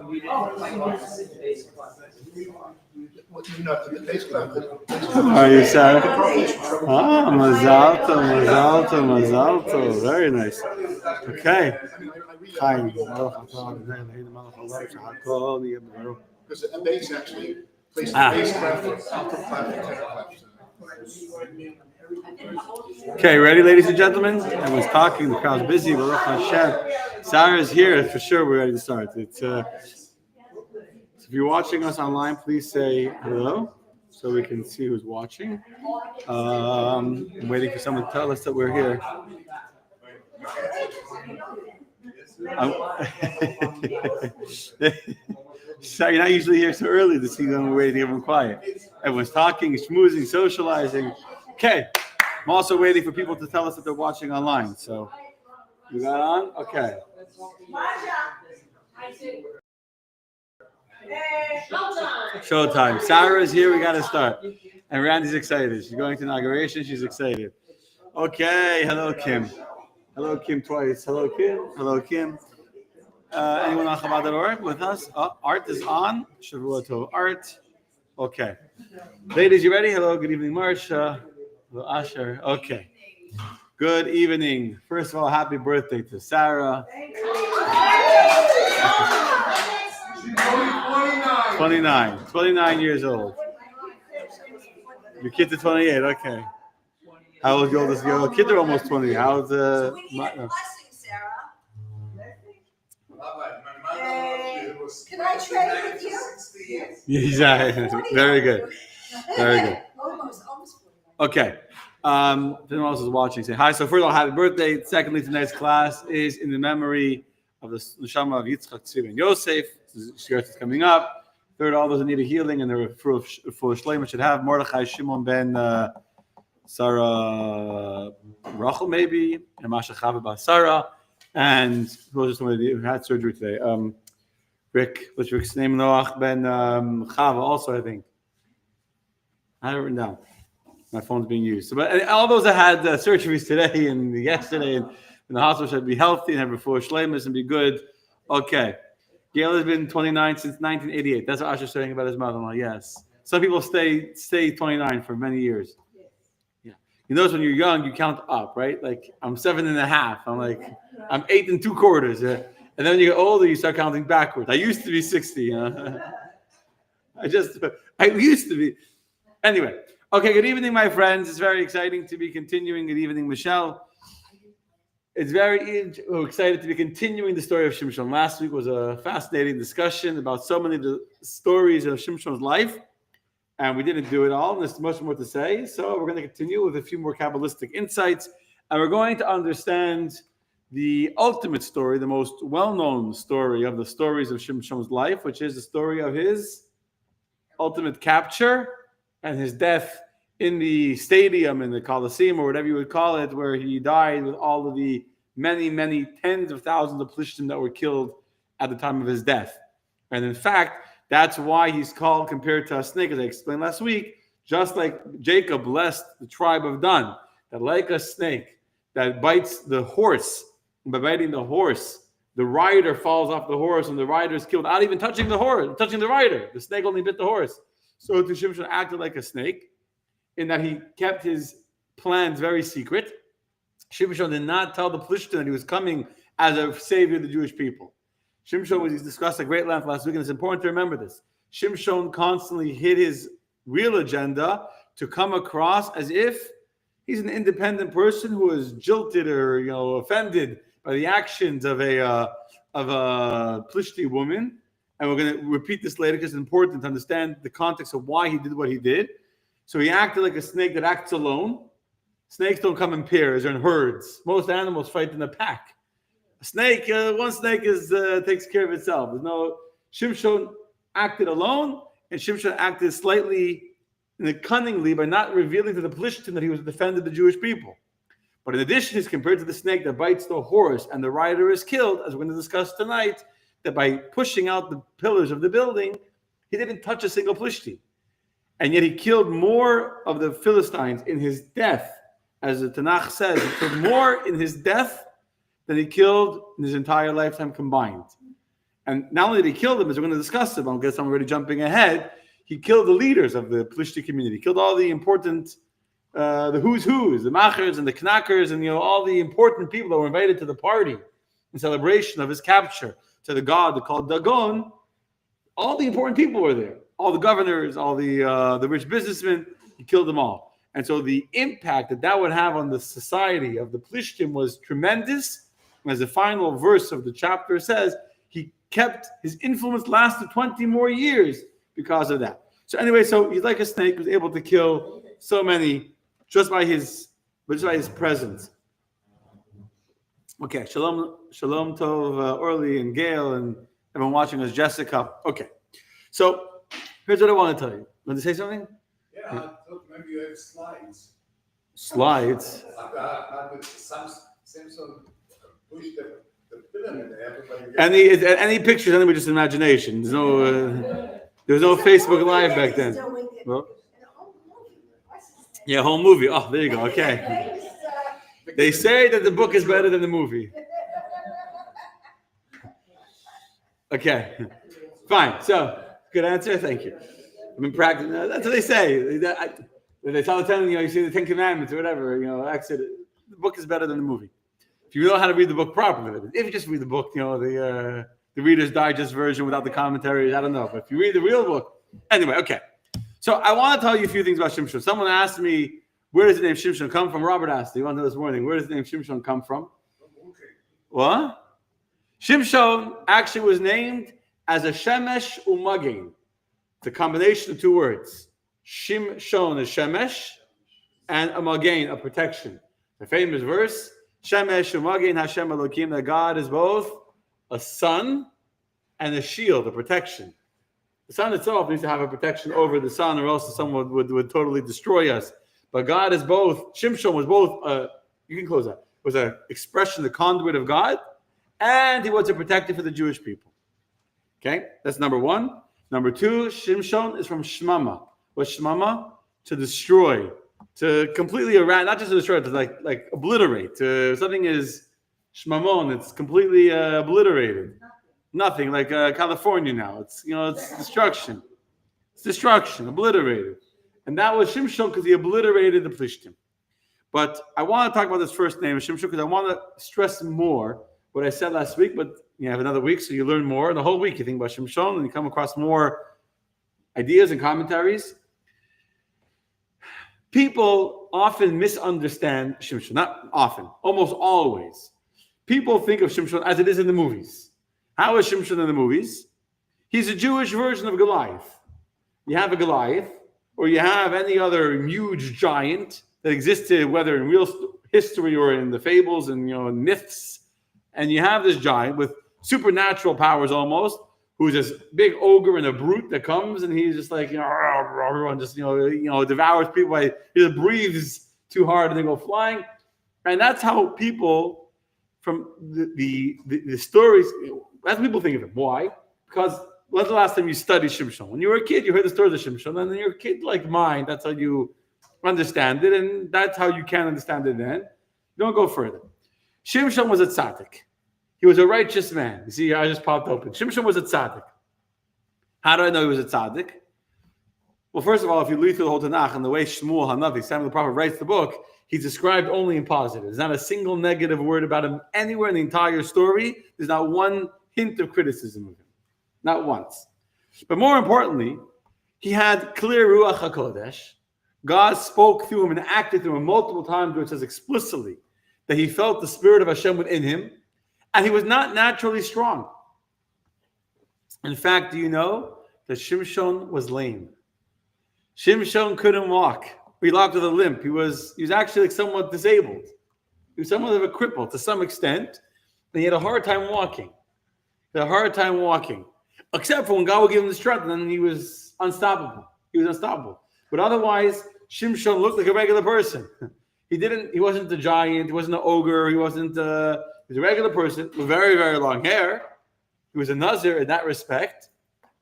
Are you Sarah? Ah, Mazalto, Mazalto, Mazalto. Very nice. Okay. Chaim. Because the base actually places Ah. base clef for upper clef and tenor clef. Okay, ready, ladies and gentlemen? Everyone's talking. The crowd's busy. Baruch Hashem. Sarah's here for sure. We're ready to start. So if you're watching us online, please say hello so we can see who's watching. I'm waiting for someone to tell us that we're here. So you're not usually here so early to see them. We're waiting to get everyone quiet. Everyone's talking, schmoozing, socializing. Okay. I'm also waiting for people to tell us that they're watching online. So you got on? Okay. Showtime. Sarah is here. We got to start. And Randy's excited. She's going to inauguration. She's excited. Okay. Hello, Kim. Hello, Kim twice. Hello, Kim. Hello, Kim. Anyone on Chabad.org with us? Art is on. Shavua Tov Art. Okay. Ladies, you ready? Hello. Good evening, Marsha. Hello, Asher. Okay. Good evening. First of all, happy birthday to Sarah. 29 years old. Your kids are 28. Okay. How old is your oldest girl? Kids are almost 20. How's Sarah? Can I trade with you? Exactly. Very good. Very good. Almost. Okay. If anyone else is watching, say hi. So first of all, happy birthday. Secondly, tonight's class is in the memory of the Neshama of Yitzchak, Tzvi, and Yosef. Shirat is coming up. Third, all those that need a healing and they're full of Shleima should have Mordechai, Shimon ben Sarah Rachel, maybe, and Masha Chava Bas Sarah. And who was somebody who had surgery today? Rick, what's Rick's name? Noach ben Chava, also, I think. I have it written down. My phone's being used. So, but all those that had surgeries today and yesterday and in the hospital should be healthy and have a full shleimus and be good. Okay. Gail has been 29 since 1988. That's what Asher's saying about his mother-in-law. Yes. Some people stay 29 for many years. Yeah. You notice when you're young, you count up, right? Like I'm 7.5. I'm 8 2/4. And then when you get older, you start counting backwards. I used to be 60. I used to be. Anyway. Okay, good evening, my friends. It's very exciting to be continuing. Good evening, Michelle. It's very excited to be continuing the story of Shimshon. Last week was a fascinating discussion about so many of the stories of Shimshon's life, and we didn't do it all. There's much more to say, so we're going to continue with a few more Kabbalistic insights, and we're going to understand the ultimate story, the most well-known story of the stories of Shimshon's life, which is the story of his ultimate capture and his death in the stadium, in the Colosseum, or whatever you would call it, where he died with all of the many, many tens of thousands of Plishtim that were killed at the time of his death. And in fact, that's why he's called, compared to a snake, as I explained last week, just like Jacob blessed the tribe of Dan, that like a snake that bites the horse, and by biting the horse, the rider falls off the horse and the rider is killed without even touching the horse, touching the rider. The snake only bit the horse. So Shimshon acted like a snake in that he kept his plans very secret. Shimshon did not tell the Plishtim that he was coming as a savior of the Jewish people. Shimshon was discussed at great length last week, and it's important to remember this. Shimshon constantly hid his real agenda to come across as if he's an independent person who is jilted or offended by the actions of a Plishti woman. And we're going to repeat this later because it's important to understand the context of why he did what he did. So he acted like a snake that acts alone. Snakes don't come in pairs or in herds. Most animals fight in a pack. A snake, one snake takes care of itself. There's no. Shimshon acted alone, and Shimshon acted slightly cunningly by not revealing to the Plishtim that he was defending the Jewish people. But in addition, he's compared to the snake that bites the horse and the rider is killed, as we're going to discuss tonight, that by pushing out the pillars of the building, he didn't touch a single Plishti. And yet he killed more of the Philistines in his death. As the Tanakh says, he killed more in his death than he killed in his entire lifetime combined. And not only did he kill them, as we're going to discuss it, I guess I'm already jumping ahead, he killed the leaders of the Plishti community. He killed all the important, the who's, the machers and the knackers, and all the important people that were invited to the party in celebration of his capture to the god called Dagon. All the important people were there. All the governors, all the rich businessmen. He killed them all. And so the impact that would have on the society of the Plishtim was tremendous. As the final verse of the chapter says, he kept his influence lasted 20 more years because of that. So anyway, so he's like a snake, was able to kill so many just by his presence. Okay, shalom tov, Orly and Gail and everyone watching us, Jessica. Okay, so here's what I want to tell you. Want to say something? Yeah, I thought maybe you have slides. Slides. Samson pushed the pyramid there. Any pictures? Anybody just imagination? There's no. There was no Facebook Live back then. Well, yeah, whole movie. Oh, there you go. Okay. They say that the book is better than the movie. Okay. Fine. So, good answer. Thank you. I've been practicing. That's what they say. They tell you see the Ten Commandments or whatever. Exodus. The book is better than the movie. If you know how to read the book properly. If you just read the book, the Reader's Digest version without the commentaries, I don't know. But if you read the real book, anyway, okay. So I want to tell you a few things about Shimshon. Someone asked me, where does the name Shimshon come from? Robert asked, you want to know this morning, where does the name Shimshon come from? What? Shimshon actually was named as a Shemesh Umagin. It's a combination of two words. Shimshon is Shemesh, and Umagin, a protection. The famous verse, Shemesh Umagin Hashem Elokim, that God is both a sun and a shield, a protection. The sun itself needs to have a protection over the sun, or else the sun would totally destroy us. But God is both. Shimshon was both. You can close that. Was an expression, the conduit of God, and he was a protector for the Jewish people. Okay, that's number one. Number two, Shimshon is from Shmama. What's Shmama? To destroy, to completely eradicate, not just to destroy, to like obliterate. Something is Shmamon, it's completely obliterated. Nothing, like California now. It's destruction. It's destruction, obliterated. And that was Shimshon because he obliterated the Plishtim. But I want to talk about this first name of Shimshon because I want to stress more what I said last week, but you have another week, so you learn more. And the whole week you think about Shimshon and you come across more ideas and commentaries. People often misunderstand Shimshon. Not often, almost always. People think of Shimshon as it is in the movies. How is Shimshon in the movies? He's a Jewish version of Goliath. You have a Goliath, or you have any other huge giant that existed, whether in real history or in the fables and myths. And you have this giant with supernatural powers almost, who's this big ogre and a brute that comes, and he's just like, everyone just devours people. He just breathes too hard and they go flying. And that's how people from the stories, that's what people think of him. Why? Because when's the last time you studied Shimshon? When you were a kid, you heard the stories of Shimshon, and then you're a kid like mine. That's how you understand it, and that's how you can understand it then. Don't go further. Shimshon was a tzaddik. He was a righteous man. You see, I just popped open. Shimshon was a tzaddik. How do I know he was a tzaddik? Well, first of all, if you read through the whole Tanakh and the way Shmuel Hanavi, Samuel the prophet, writes the book, he's described only in positive. There's not a single negative word about him anywhere in the entire story. There's not one hint of criticism of him. Not once. But more importantly, he had clear Ruach HaKodesh. God spoke through him and acted through him multiple times, where it says explicitly that he felt the Spirit of Hashem within him, and he was not naturally strong. In fact, do you know that Shimshon was lame? Shimshon couldn't walk. He walked with a limp. He was actually like somewhat disabled. He was somewhat of a cripple to some extent, and he had a hard time walking. Except for when God would give him the strength, and then he was unstoppable. But otherwise, Shimshon looked like a regular person. He wasn't a giant, he wasn't an ogre, he was a regular person with very, very long hair. He was a Nazir in that respect,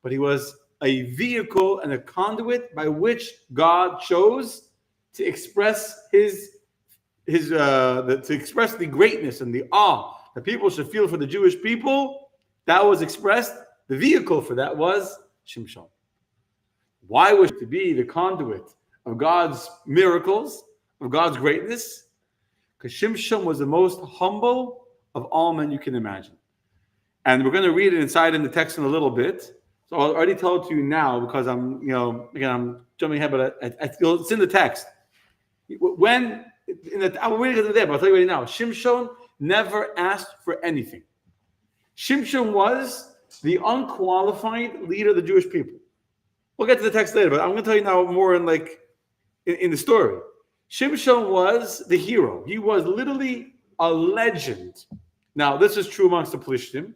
but he was a vehicle and a conduit by which God chose to express to express the greatness and the awe that people should feel for the Jewish people that was expressed, the vehicle for that was Shimshon. Why was to be the conduit of God's miracles, of God's greatness? Because Shimshon was the most humble of all men you can imagine. And we're going to read it inside in the text in a little bit. So I'll already tell it to you now because I'm jumping ahead, but it's in the text. When I'll read it there, but I'll tell you right now. Shimshon never asked for anything. Shimshon was the unqualified leader of the Jewish people. We'll get to the text later, but I'm going to tell you now more in the story. Shimshon was the hero. He was literally a legend. Now, this is true amongst the Plishtim.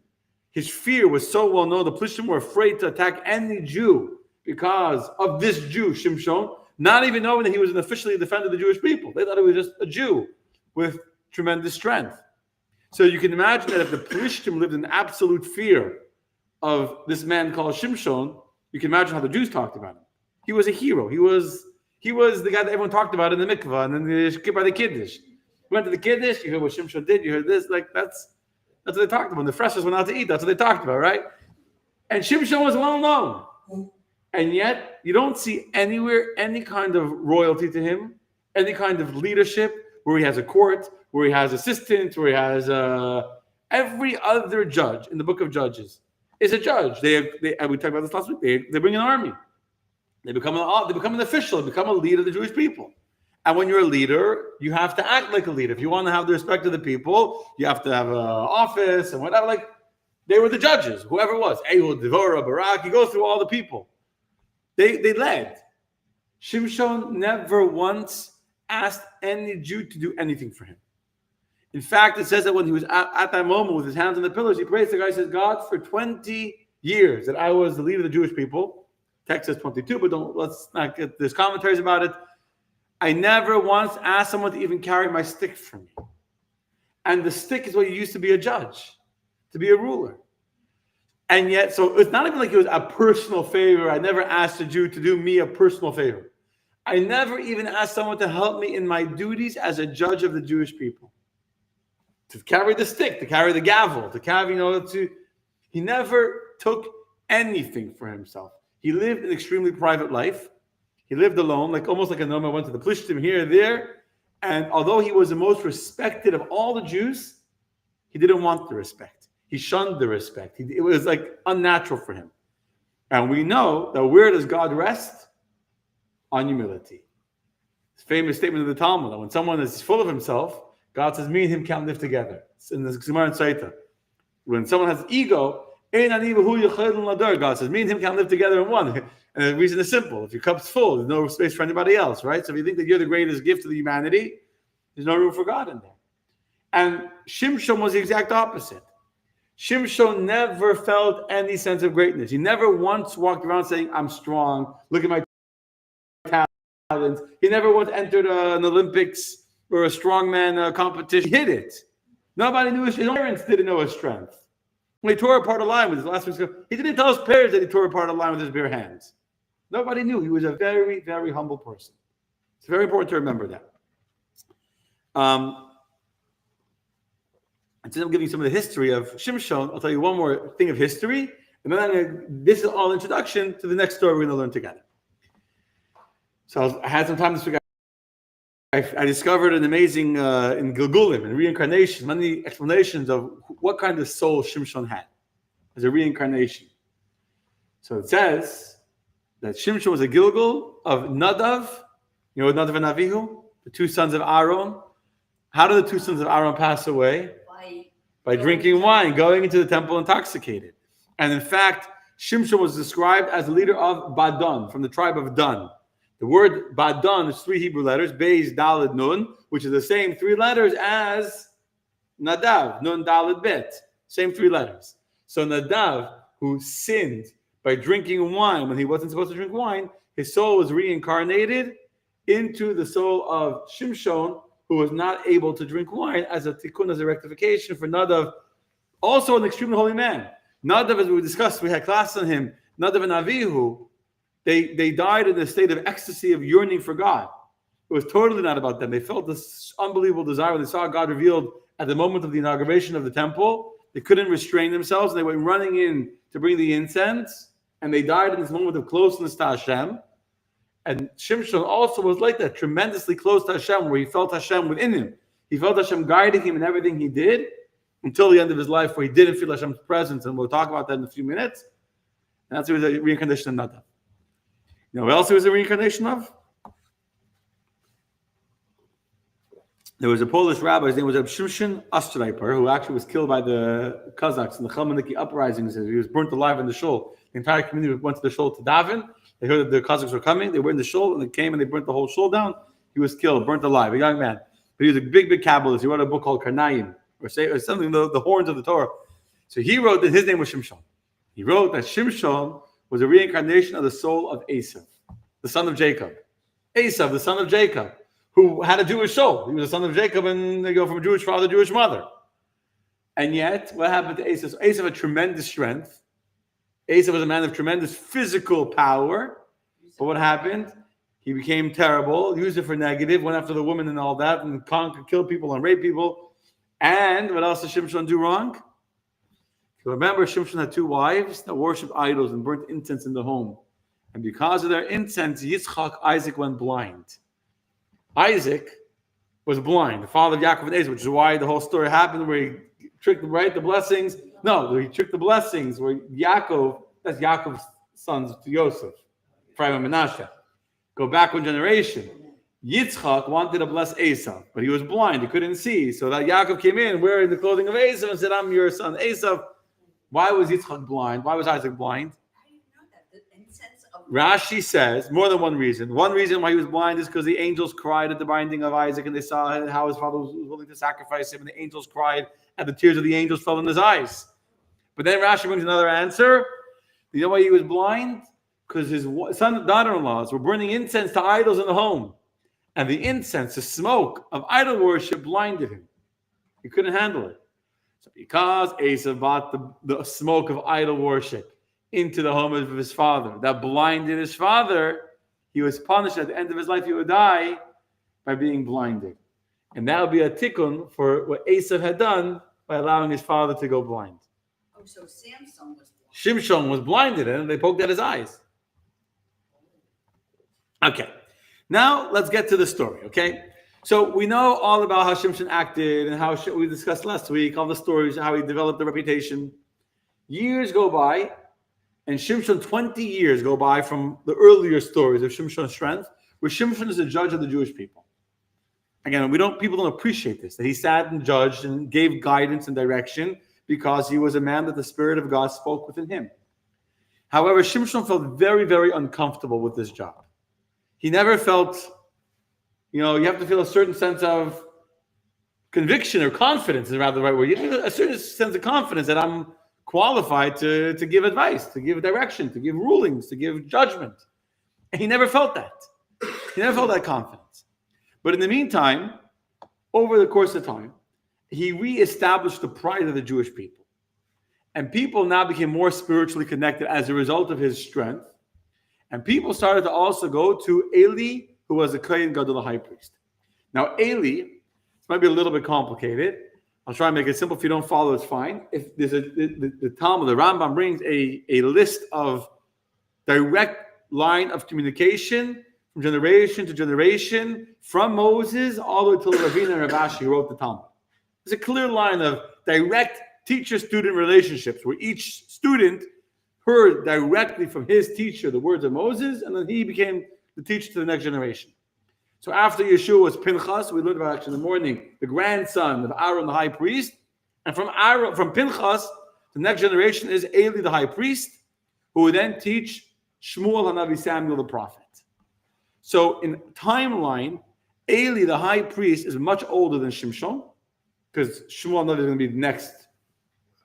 His fear was so well known, the Plishtim were afraid to attack any Jew because of this Jew, Shimshon, not even knowing that he was an officially defender of the Jewish people. They thought he was just a Jew with tremendous strength. So you can imagine that if the Plishtim lived in absolute fear of this man called Shimshon, you can imagine how the Jews talked about him. He was a hero. He was the guy that everyone talked about in the mikvah and then by the Kiddush. Went to the Kiddush, you heard what Shimshon did, you heard this, that's what they talked about. When the freshers went out to eat, that's what they talked about, right? And Shimshon was well known. And yet, you don't see anywhere any kind of royalty to him, any kind of leadership, where he has a court, where he has assistants, where he has every other judge in the book of Judges is a judge. We talked about this last week. They bring an army. They become an official. They become a leader of the Jewish people. And when you're a leader, you have to act like a leader. If you want to have the respect of the people, you have to have an office and whatever. Like they were the judges, whoever it was. Ehud, Devorah, Barak. You go through all the people. They led. Shimshon never once asked any Jew to do anything for him. In fact, it says that when he was at that moment with his hands on the pillars, he prays to God. He says, God, for 20 years that I was the leader of the Jewish people, text says 22, but let's not get, there's commentaries about it. I never once asked someone to even carry my stick for me. And the stick is what you used to be a judge, to be a ruler. And yet, so it's not even like it was a personal favor. I never asked a Jew to do me a personal favor. I never even asked someone to help me in my duties as a judge of the Jewish people. To carry the stick, to carry the gavel, to carry, he never took anything for himself. He lived an extremely private life. He lived alone, almost like a nomad. Went to the Plishtim here and there. And although he was the most respected of all the Jews, he didn't want the respect. He shunned the respect. It was unnatural for him. And we know that where does God rest? On humility. It's a famous statement of the Talmud that when someone is full of himself, God says, me and him can't live together. It's in the Gemara and Saita. When someone has ego, God says, me and him can't live together in one. And the reason is simple. If your cup's full, there's no space for anybody else, right? So if you think that you're the greatest gift to the humanity, there's no room for God in there. And Shimshon was the exact opposite. Shimshon never felt any sense of greatness. He never once walked around saying, I'm strong, look at my talents. He never once entered an Olympics or a strongman competition. He hid it. Nobody knew his parents didn't know his strength. When he tore apart a lion with his last week's, he didn't tell his parents that he tore apart a lion with his bare hands. Nobody knew. He was a very, very humble person. It's very important to remember that. Instead of giving some of the history of Shimshon, I'll tell you one more thing of history, and then this is all introduction to the next story we're going to learn together. So I had some time this week. I discovered an amazing, in Gilgulim, in reincarnation, many explanations of what kind of soul Shimshon had as a reincarnation. So it says that Shimshon was a Gilgul of Nadav, Nadav and Avihu, the two sons of Aaron. How did the two sons of Aaron pass away? By drinking wine, going into the temple intoxicated. And in fact, Shimshon was described as the leader of Badon, from the tribe of Dan. The word Badon is 3 Hebrew letters, Beis, Daled, Nun, which is the same 3 letters as Nadav, Nun, Daled, Bet. Same 3 letters. So Nadav, who sinned by drinking wine when he wasn't supposed to drink wine, his soul was reincarnated into the soul of Shimshon, who was not able to drink wine as a tikkun, as a rectification for Nadav, also an extremely holy man. Nadav, as we discussed, we had class on him, Nadav and Avihu, they died in a state of ecstasy, of yearning for God. It was totally not about them. They felt this unbelievable desire when they saw God revealed at the moment of the inauguration of the temple. They couldn't restrain themselves, and they went running in to bring the incense, and they died in this moment of closeness to Hashem. And Shimshon also was like that, tremendously close to Hashem, where he felt Hashem within him. He felt Hashem guiding him in everything he did until the end of his life, where he didn't feel Hashem's presence. And we'll talk about that in a few minutes. And that's what he was a reincarnation of Nadav. You know what else he was a reincarnation of? There was a Polish rabbi, his name was Shimshon Ostraiper, who actually was killed by the Kazakhs in the Chmelniki uprisings. He was burnt alive in the shul. The entire community went to the shul to daven. They heard that the Kazakhs were coming. They were in the shul, and they came and they burnt the whole shul down. He was killed, burnt alive, a young man. But he was a big, big Kabbalist. He wrote a book called Karnayim, or something, the horns of the Torah. So he wrote that his name was Shimshon. He wrote that Shimshon was a reincarnation of the soul of Esav, the son of Jacob. Esav, the son of Jacob, who had a Jewish soul. He was the son of Jacob, and they go from a Jewish father to Jewish mother. And yet, what happened to Esav? So Esav had tremendous strength. Esav was a man of tremendous physical power. But what happened? He became terrible, used it for negative, went after the woman and all that, and conquered, killed people and raped people. And what else did Shimshon do wrong? Remember, Shimshon had 2 wives that worshipped idols and burnt incense in the home. And because of their incense, Yitzchak, Isaac, went blind. Isaac was blind, the father of Yaakov and Esau, which is why the whole story happened, where he tricked the blessings. No, he tricked the blessings where Yaakov, that's Yaakov's sons to Yosef, Ephraim and Menashe. Go back 1 generation. Yitzchak wanted to bless Esau, but he was blind, he couldn't see. So that Yaakov came in wearing the clothing of Esau and said, I'm your son, Esau. Why was Yitzchak blind? Why was Isaac blind? How do you know that? The incense of Rashi says more than one reason. One reason why he was blind is because the angels cried at the binding of Isaac, and they saw how his father was willing to sacrifice him, and the angels cried, and the tears of the angels fell in his eyes. But then Rashi brings another answer. You know why he was blind? Because his son and daughter-in-laws were burning incense to idols in the home. And the incense, the smoke of idol worship blinded him. He couldn't handle it. So because Esau brought the smoke of idol worship into the home of his father, that blinded his father, he was punished at the end of his life. He would die by being blinded. And that would be a tikkun for what Esau had done by allowing his father to go blind. oh, so Samson was blind. Shimshon was blinded and they poked at his eyes. Okay, now let's get to the story, okay? So we know all about how Shimshon acted and how we discussed last week, all the stories, how he developed the reputation. Years go by, and Shimshon, 20 years go by from the earlier stories of Shimshon's strength, where Shimshon is a judge of the Jewish people. Again, people don't appreciate this, that he sat and judged and gave guidance and direction because he was a man that the Spirit of God spoke within him. However, Shimshon felt very, very uncomfortable with this job. He never felt, you have to feel a certain sense of conviction or confidence is rather the right word. You have a certain sense of confidence that I'm qualified to give advice, to give direction, to give rulings, to give judgment. And he never felt that. He never felt that confidence. But in the meantime, over the course of time, he reestablished the pride of the Jewish people. And people now became more spiritually connected as a result of his strength. And people started to also go to Eli, who was the Kohen Gadol, the high priest. Now, Eli, this might be a little bit complicated. I'll try and make it simple. If you don't follow, it's fine. If there's the Talmud, the Rambam brings a list of direct line of communication from generation to generation, from Moses all the way to Ravina and Rav Ashi, who wrote the Talmud. There's a clear line of direct teacher-student relationships where each student heard directly from his teacher the words of Moses, and then he became the teacher to the next generation. So after Yeshua was Pinchas, we learned about actually in the morning, the grandson of Aaron the high priest, and from Pinchas, the next generation is Eli the high priest, who would then teach Shmuel Hanavi Samuel the prophet. So in timeline, Eli the high priest is much older than Shimshon, because Shmuel Hanavi is going to be next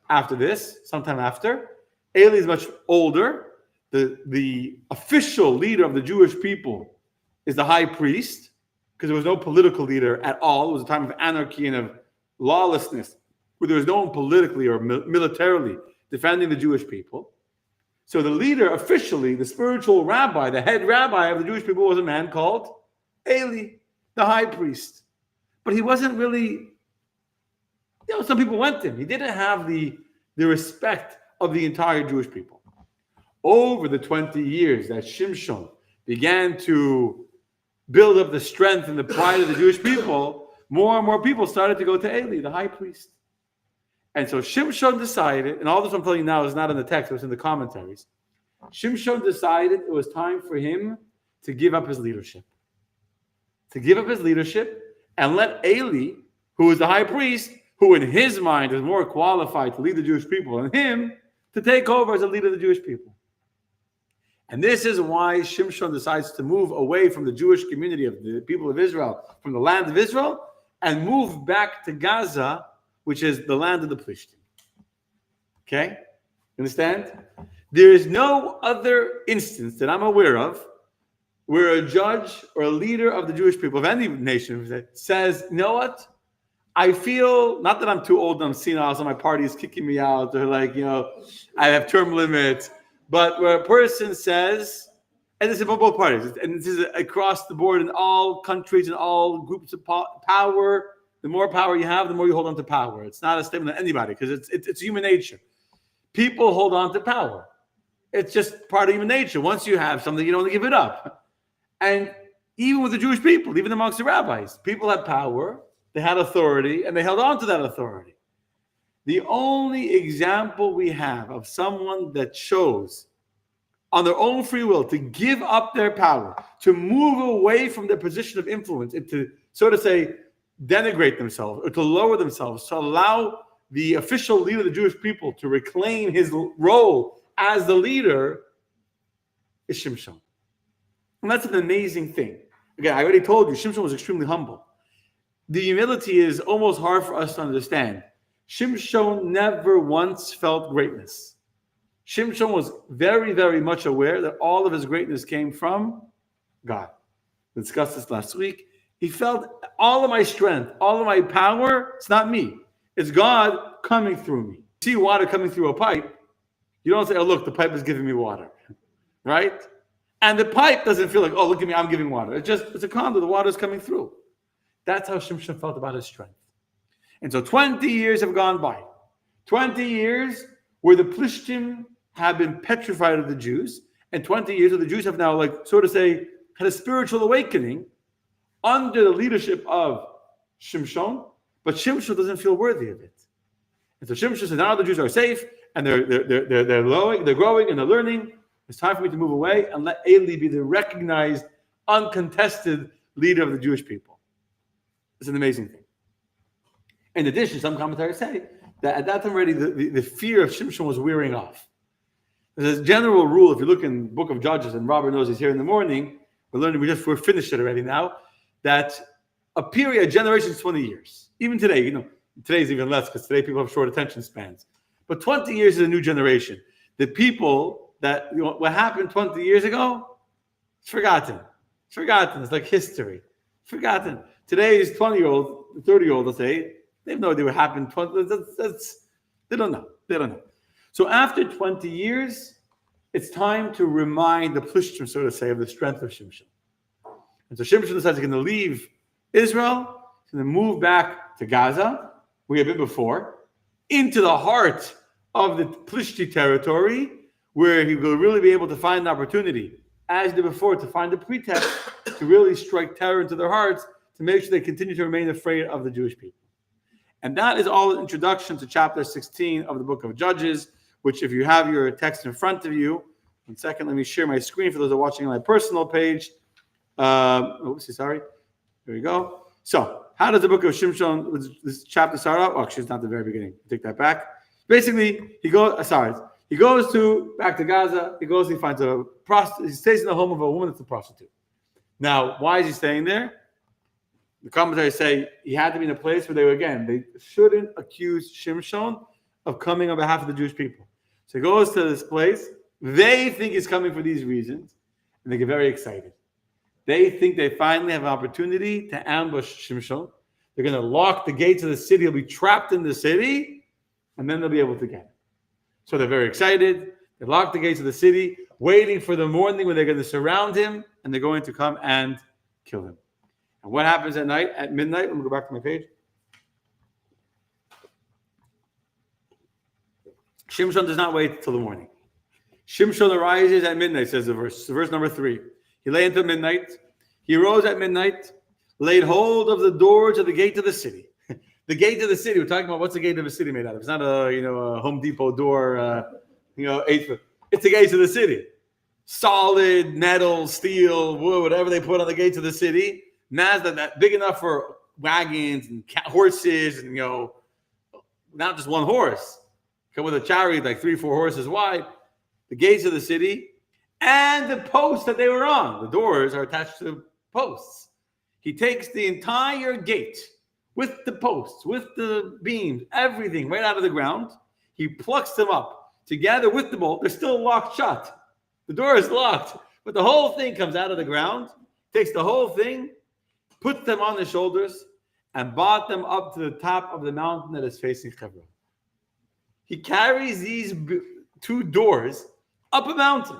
after this, sometime after. Eli is much older. The official leader of the Jewish people is the high priest, because there was no political leader at all. It was a time of anarchy and of lawlessness, where there was no one politically or militarily defending the Jewish people. So the leader, officially, the spiritual rabbi, the head rabbi of the Jewish people, was a man called Eli, the high priest. But he wasn't really some people went to him. He didn't have the respect of the entire Jewish people. Over the 20 years that Shimshon began to build up the strength and the pride of the Jewish people, more and more people started to go to Eli, the high priest. And so Shimshon decided, and all this I'm telling you now is not in the text, it was in the commentaries. Shimshon decided it was time for him to give up his leadership. To give up his leadership and let Eli, who is the high priest, who in his mind is more qualified to lead the Jewish people than him, to take over as a leader of the Jewish people. And this is why Shimshon decides to move away from the Jewish community of the people of Israel, from the land of Israel, and move back to Gaza, which is the land of the Plishtim. Okay? Understand? There is no other instance that I'm aware of where a judge or a leader of the Jewish people, of any nation, says, you know what? I feel, not that I'm too old and I'm senile, so my party is kicking me out, or I have term limits, but where a person says, and this is for both parties, and this is across the board in all countries and all groups of power, the more power you have, the more you hold on to power. It's not a statement of anybody, because it's human nature. People hold on to power. It's just part of human nature. Once you have something, you don't want to give it up. And even with the Jewish people, even amongst the rabbis, people had power, they had authority, and they held on to that authority. The only example we have of someone that chose on their own free will to give up their power, to move away from their position of influence, and to, so to say, denigrate themselves or to lower themselves, to allow the official leader of the Jewish people to reclaim his role as the leader, is Shimshon. And that's an amazing thing. Again, I already told you, Shimshon was extremely humble. The humility is almost hard for us to understand. Shimshon never once felt greatness. Shimshon was very, very much aware that all of his greatness came from God. We discussed this last week. He felt all of my strength, all of my power, it's not me. It's God coming through me. You see water coming through a pipe, you don't say, oh, look, the pipe is giving me water, right? And the pipe doesn't feel like, oh, look at me, I'm giving water. It's a conduit, the water is coming through. That's how Shimshon felt about his strength. And so 20 years have gone by. 20 years where the Plishtim have been petrified of the Jews, and 20 years where the Jews have now, so to say, had a spiritual awakening under the leadership of Shimshon, but Shimshon doesn't feel worthy of it. And so Shimshon says, now the Jews are safe, and they're growing, and they're learning. It's time for me to move away and let Eli be the recognized, uncontested leader of the Jewish people. It's an amazing thing. In addition, some commentators say that at that time already the fear of Shimshon was wearing off. There's a general rule, if you look in the book of Judges, and Robert knows he's here in the morning, we're finished it already now, that a generation is 20 years. Even today, today's even less because today people have short attention spans. But 20 years is a new generation. The people that, what happened 20 years ago, it's forgotten. It's forgotten. It's like history. Forgotten. Today's 20-year-old, 30-year-old, let's say, they have no idea what happened. They don't know. They don't know. So after 20 years, it's time to remind the Plishtim, so to say, of the strength of Shimshon. And so Shimshon decides he's going to leave Israel, he's going to move back to Gaza, where he had been before, into the heart of the Plishti territory, where he will really be able to find an opportunity, as he did before, to find a pretext to really strike terror into their hearts, to make sure they continue to remain afraid of the Jewish people. And that is all the introduction to chapter 16 of the book of Judges, which if you have your text in front of you, 1 second, let me share my screen for those who are watching on my personal page. Sorry. There we go. So, how does the book of Shimshon, this chapter start out? Oh, actually, it's not the very beginning. Take that back. Basically, he goes back to Gaza. He goes and he finds a prostitute. He stays in the home of a woman that's a prostitute. Now, why is he staying there? The commentators say he had to be in a place where they shouldn't accuse Shimshon of coming on behalf of the Jewish people. So he goes to this place. They think he's coming for these reasons, and they get very excited. They think they finally have an opportunity to ambush Shimshon. They're going to lock the gates of the city. He'll be trapped in the city, and then they'll be able to get him. So they're very excited. They lock the gates of the city, waiting for the morning when they're going to surround him, and they're going to come and kill him. And what happens at night, at midnight? Let me go back to my page. Shimshon does not wait till the morning. Shimshon arises at midnight, says the verse. Verse number 3. He lay until midnight. He arose at midnight, laid hold of the doors of the gate of the city. The gate of the city, we're talking about what's the gate of a city made out of? It's not a Home Depot door, 8 foot. It's the gates of the city. Solid, metal, steel, wood, whatever they put on the gates of the city. Mazda, that big enough for wagons and horses and, not just one horse. Come with a chariot like 3-4 horses wide. The gates of the city and the posts that they were on. The doors are attached to posts. He takes the entire gate with the posts, with the beams, everything right out of the ground. He plucks them up together with the bolt. They're still locked shut. The door is locked, but the whole thing comes out of the ground, takes the whole thing, puts them on the shoulders, and brought them up to the top of the mountain that is facing Hebron. He carries these 2 doors up a mountain,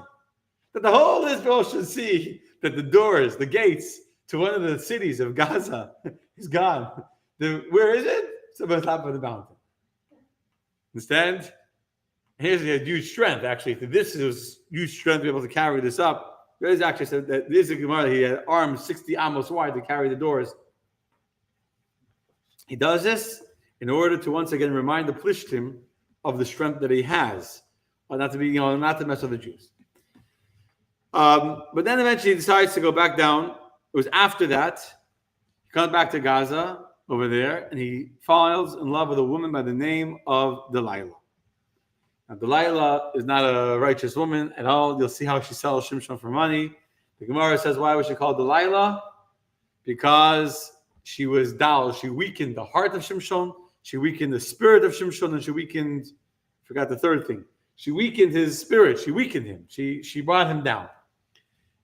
that the whole Israel should see that the doors, the gates to one of the cities of Gaza is gone. Where is it? It's at the top of the mountain. Understand? Here's a huge strength, actually. This is huge strength to be able to carry this up. There is actually said that this is a Gemara. He had arms 60 amos wide to carry the doors. He does this in order to once again remind the Plishtim of the strength that he has, not to be, not to mess with the Jews. But then eventually he decides to go back down. It was after that he comes back to Gaza over there, and he falls in love with a woman by the name of Delilah. Now, Delilah is not a righteous woman at all. You'll see how she sells Shimshon for money. The Gemara says, why was she called Delilah? Because she was Dal. She weakened the heart of Shimshon. She weakened the spirit of Shimshon, and she weakened, forgot the third thing. She weakened his spirit. She weakened him. She brought him down.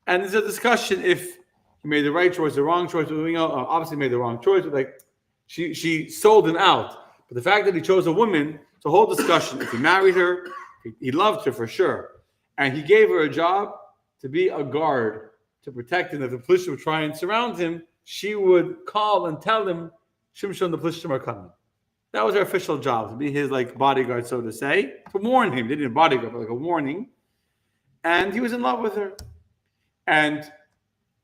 And there's a discussion if he made the right choice, the wrong choice. Obviously made the wrong choice. But she sold him out. But the fact that he chose a woman, it's a whole discussion. If he married her, he loved her for sure. And he gave her a job to be a guard to protect him. If the Plishtim would try and surround him, she would call and tell him, Shimshon, the Plishtim are coming. That was her official job, to be his bodyguard, so to say, to warn him. They didn't bodyguard, but a warning. And he was in love with her. And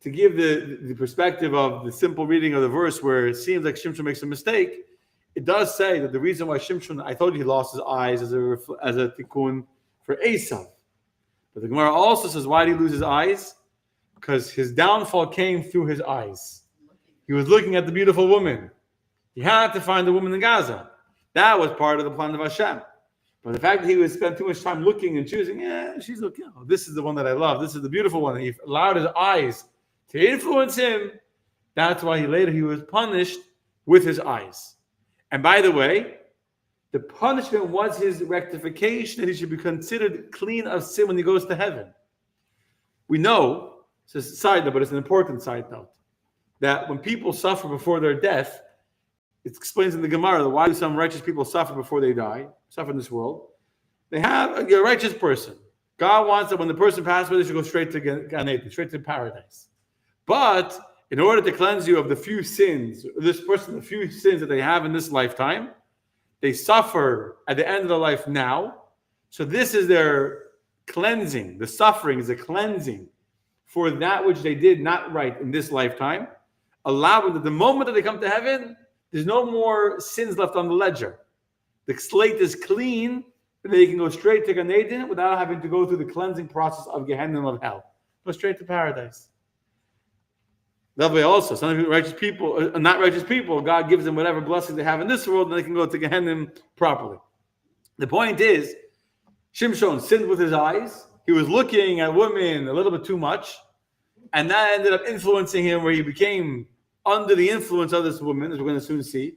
to give the perspective of the simple reading of the verse where it seems like Shimshon makes a mistake, it does say that the reason why Shimshon, I told you he lost his eyes as a tikkun for Esav. But the Gemara also says, why did he lose his eyes? Because his downfall came through his eyes. He was looking at the beautiful woman. He had to find the woman in Gaza. That was part of the plan of Hashem. But the fact that he would spend too much time looking and choosing, she's looking, this is the one that I love. This is the beautiful one. And he allowed his eyes to influence him. That's why he was punished with his eyes. And by the way, the punishment was his rectification, that he should be considered clean of sin when he goes to heaven. We know, it's a side note, but it's an important side note, that when people suffer before their death, it explains in the Gemara that why do some righteous people suffer before they die, suffer in this world? They have a righteous person. God wants that when the person passes away, they should go straight to Gan Eden, straight to paradise. But in order to cleanse you of the few sins, the few sins that they have in this lifetime, they suffer at the end of their life now. So this is their cleansing. The suffering is a cleansing for that which they did not right in this lifetime, allowing that the moment that they come to heaven, there's no more sins left on the ledger. The slate is clean, and they can go straight to Gan Eden without having to go through the cleansing process of Gehenna of hell. Go straight to paradise. That way also, some righteous people, not righteous people, God gives them whatever blessing they have in this world, and they can go to Gehenna properly. The point is, Shimshon sinned with his eyes. He was looking at women a little bit too much, and that ended up influencing him where he became under the influence of this woman, as we're going to soon see.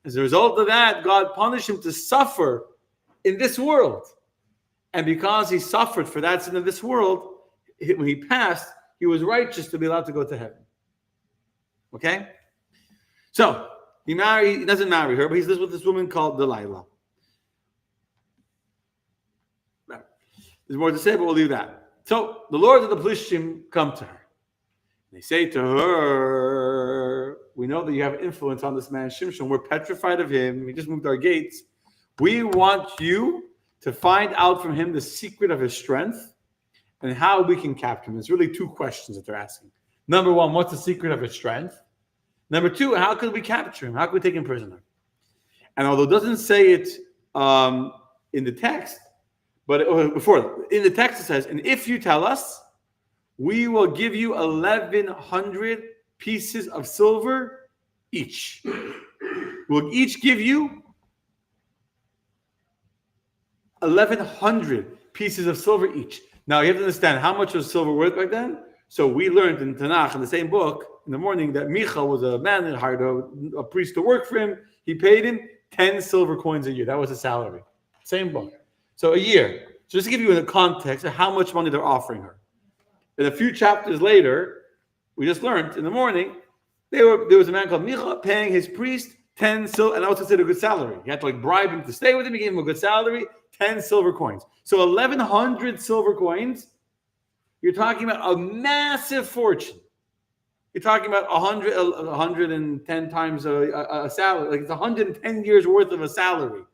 As a result of that, God punished him to suffer in this world. And because he suffered for that sin of this world, when he passed, he was righteous to be allowed to go to heaven. Okay? So, he doesn't marry her, but he lives with this woman called Delilah. There's more to say, but we'll leave that. So, the lords of the Plishtim come to her. They say to her, we know that you have influence on this man Shimshon. We're petrified of him. We just moved our gates. We want you to find out from him the secret of his strength and how we can capture him. There's really two questions that they're asking. Number one, what's the secret of his strength? Number two, how could we capture him? How could we take him prisoner? And although it doesn't say it in the text, but before in the text it says, and if you tell us, we will give you 1,100 pieces of silver each. We'll each give you 1,100 pieces of silver each. Now you have to understand how much was silver worth back then. So we learned in Tanakh, in the same book, in the morning, that Micha was a man that hired a priest to work for him. He paid him 10 silver coins a year. That was his salary. Same book. So a year. So just to give you a context of how much money they're offering her. And a few chapters later, we just learned in the morning, there was a man called Micha paying his priest 10 silver, and that was considered a good salary. He had to bribe him to stay with him. He gave him a good salary, 10 silver coins. So 1,100 silver coins, you're talking about a massive fortune. You're talking about 110 times a salary. Like it's 110 years worth of a salary.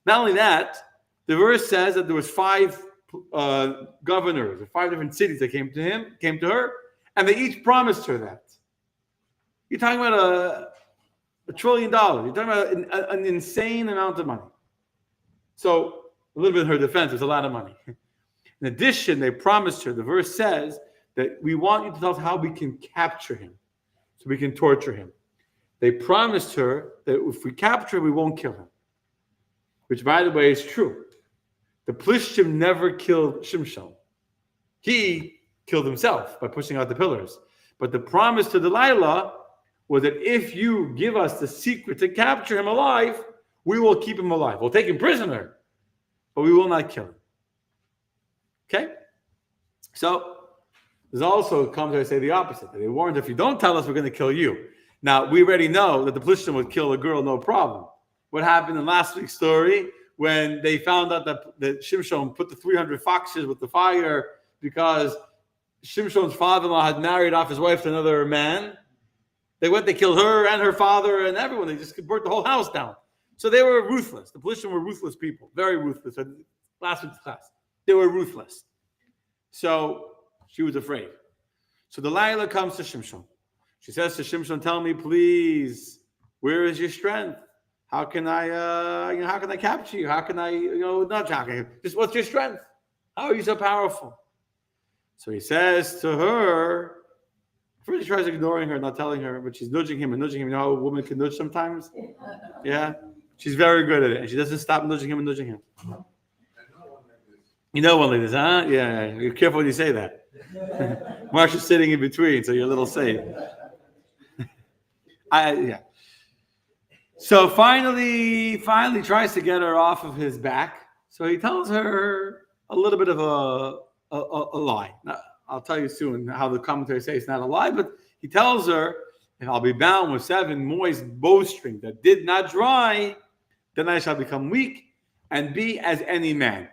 Not only that, the verse says that there was 5 governors of 5 different cities that came to her, and they each promised her that. You're talking about $1 trillion. You're talking about an insane amount of money. So a little bit in her defense, it's a lot of money. In addition, they promised her, the verse says, that we want you to tell us how we can capture him, so we can torture him. They promised her that if we capture him, we won't kill him. Which, by the way, is true. The Plishtim never killed Shimshon. He killed himself by pushing out the pillars. But the promise to Delilah was that if you give us the secret to capture him alive, we will keep him alive. We'll take him prisoner, but we will not kill him. Okay? So, there's also come to say the opposite. They warned, if you don't tell us, we're going to kill you. Now, we already know that the Plishtim would kill a girl, no problem. What happened in last week's story when they found out that Shimshon put the 300 foxes with the fire because Shimshon's father-in-law had married off his wife to another man. They killed her and her father and everyone. They just burnt the whole house down. So they were ruthless. The Plishtim were ruthless people, very ruthless. Last week's class, they were ruthless. So she was afraid. So Delilah comes to Shimshon. She says to Shimshon, "Tell me, please, where is your strength? How can I capture you? How can I, not capture you? Just what's your strength? How are you so powerful?" So he says to her. First, he tries ignoring her, not telling her, but she's nudging him and nudging him. You know how a woman can nudge sometimes? Yeah? She's very good at it, and she doesn't stop nudging him and nudging him. You know one like this, huh? Yeah, you're careful when you say that. Marsha's sitting in between, so you're a little safe. Yeah. So finally tries to get her off of his back. So he tells her a little bit of a lie. Now, I'll tell you soon how the commentaries say it's not a lie, but he tells her, if I'll be bound with 7 moist bowstrings that did not dry, then I shall become weak and be as any man.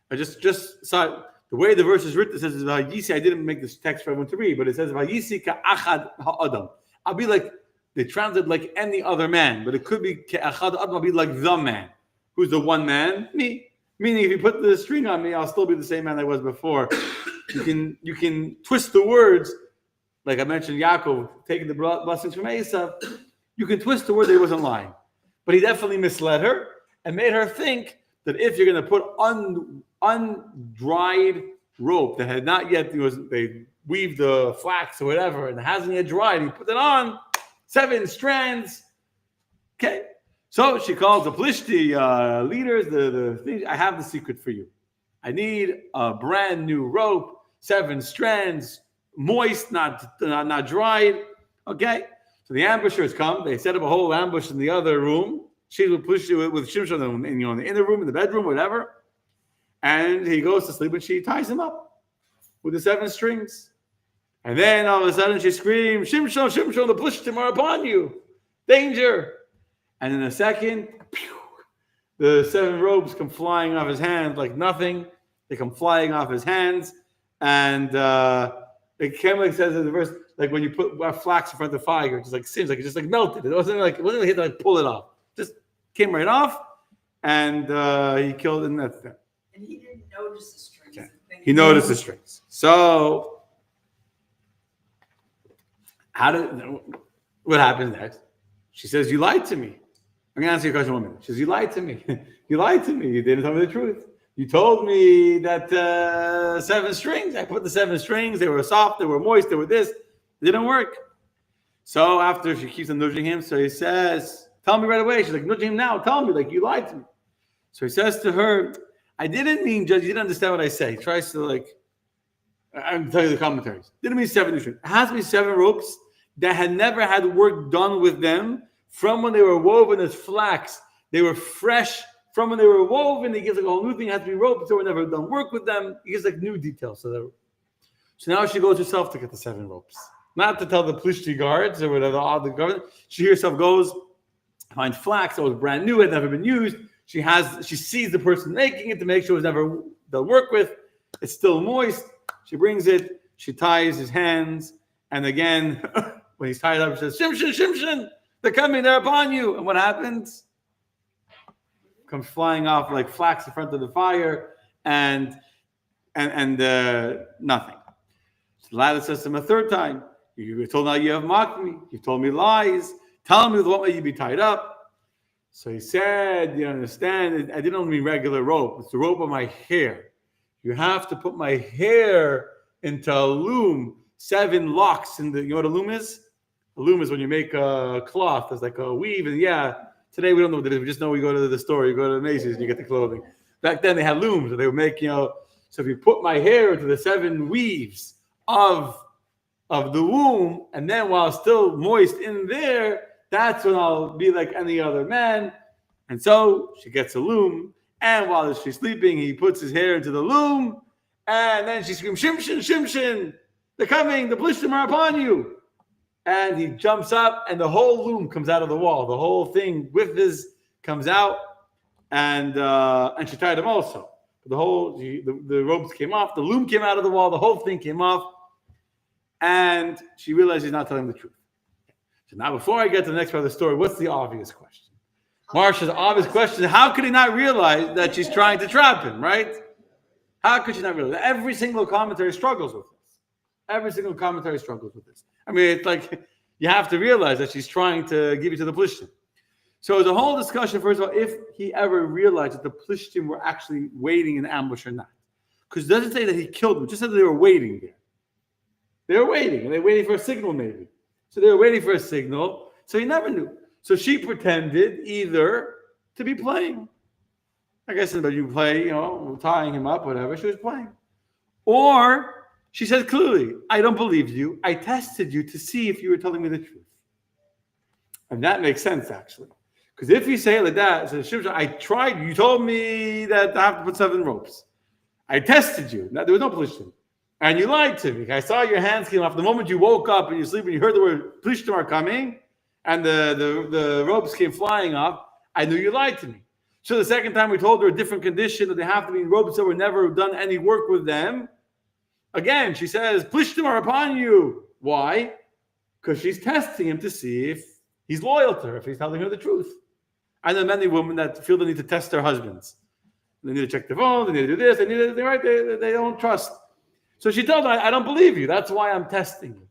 I just saw the way the verse is written. It says, I didn't make this text for everyone to read, but it says, ka'achad ha'adam. I'll be like, they translate like any other man, but it could be ka'achad ha'adam. I'll be like the man. Who's the one man? Me. Meaning, if you put the string on me, I'll still be the same man I was before. You can twist the words, like I mentioned, Yaakov taking the blessings from Esav. You can twist the word that he wasn't lying, but he definitely misled her and made her think that if you're going to put undried rope that had not yet they weaved the flax or whatever and it hasn't yet dried, he put it on 7 strands. Okay, so she calls the Plishti leaders. The thing, I have the secret for you. I need a brand new rope, 7 strands, moist, not dried. Okay, so the ambushers come. They set up a whole ambush in the other room. She's with Shimshon in the inner room, in the bedroom, whatever. And he goes to sleep, and she ties him up with the 7 strings. And then all of a sudden she screams, "Shimshon, Shimshon, the Plishtim are upon you! Danger!" And in a second, pew, the 7 ropes come flying off his hands like nothing. They come flying off his hands. And it came like says in the verse, like when you put flax in front of the fire, it just like seems like it just like melted. It wasn't like he had to like pull it off. Just came right off. and he killed, and that's it. And he didn't notice the strings. Okay. The thing He noticed the strings. So, what happens next? She says, "You lied to me." I'm going to answer your question in 1 minute. She says, "You lied to me. You lied to me. You didn't tell me the truth. You told me that 7 strings. I put the 7 strings. They were soft. They were moist. They were this. It didn't work." So after she keeps on nudging him, so he says, "Tell me right away." She's like, "Nudging him now. Tell me, like you lied to me." So he says to her, "I didn't mean, Judge. You didn't understand what I say." He tries to I'm telling you the commentaries. Didn't mean 7 strings. It has to be 7 ropes that had never had work done with them from when they were woven as flax. They were fresh from when they were woven. He gives like a whole new thing. It has to be ropes. So we never done work with them. He gives like new details. So now she goes herself to get the 7 ropes. Not to tell the Plishti guards or whatever, all the government. She herself goes, finds flax that was brand new, had never been used. She sees the person making it to make sure it was never done work with. It's still moist. She brings it. She ties his hands. And again, when he's tied up, she says, "Shimshon, Shimshon, they're coming, they're upon you." And what happens? Comes flying off like flax in front of the fire, and nothing. So Delilah says to him a 3rd time, "You were told now you have mocked me. You've told me lies. Tell me with what way you be tied up." So he said, "You understand? I didn't only mean regular rope. It's the rope of my hair. You have to put my hair into a loom, 7 locks in the. You know what a loom is? A loom is when you make a cloth. It's like a weave, and today we don't know what it is. We just know we go to the store, you go to Macy's, and you get the clothing. Back then they had looms, and they would make, So if you put my hair into the 7 weaves of the womb, and then while it's still moist in there, that's when I'll be like any other man." And so she gets a loom, and while she's sleeping, he puts his hair into the loom, and then she screams, "Shimshon, Shimshon, they're coming, the Plishtim are upon you." And he jumps up, and the whole loom comes out of the wall. The whole thing with his comes out, and she tied him also. The ropes came off, the loom came out of the wall, the whole thing came off, and she realized he's not telling the truth. So now, before I get to the next part of the story, what's the obvious question? Marsha's obvious question: how could he not realize that she's trying to trap him? Right? How could she not realize? Every single commentary struggles with this. Every single commentary struggles with this. I mean, it's like you have to realize that she's trying to give you to the Plishtim. So the whole discussion, first of all, if he ever realized that the Plishtim were actually waiting in ambush or not. Because it doesn't say that he killed them, it just said that they were waiting there. They were waiting, and they were waiting for a signal maybe. So they were waiting for a signal, so he never knew. So she pretended either to be playing. I guess but you play, tying him up, whatever, she was playing. Or she said clearly, "I don't believe you. I tested you to see if you were telling me the truth." And that makes sense, actually. Because if you say it like that, so Shimshon, "I tried, you told me that I have to put 7 ropes. I tested you. Now, there was no Plishtim. And you lied to me. I saw your hands came off. The moment you woke up and you sleep and you heard the word Plishtim are coming, and the ropes came flying off, I knew you lied to me." So the second time we told her a different condition, that they have to be ropes that were never done any work with them. Again, she says, "Plishtim are upon you." Why? Because she's testing him to see if he's loyal to her, if he's telling her the truth. I know many women that feel the need to test their husbands. They need to check their phone, they need to do this, they don't trust. So she told him, "I don't believe you. That's why I'm testing you."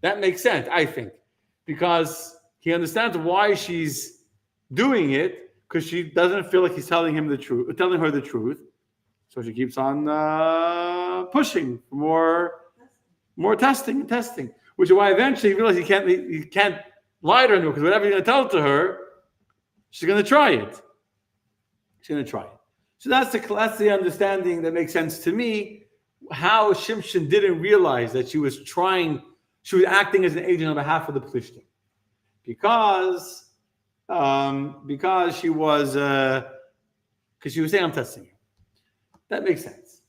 That makes sense, I think, because he understands why she's doing it, because she doesn't feel like he's telling her the truth. So she keeps on pushing for more testing, which is why eventually he realizes he can't lie to her anymore, because whatever he's going to tell to her, she's going to try it. So that's the understanding that makes sense to me. How Shimshon didn't realize that she was acting as an agent on behalf of the Plishtim, because she was saying, "I'm testing you." That makes sense.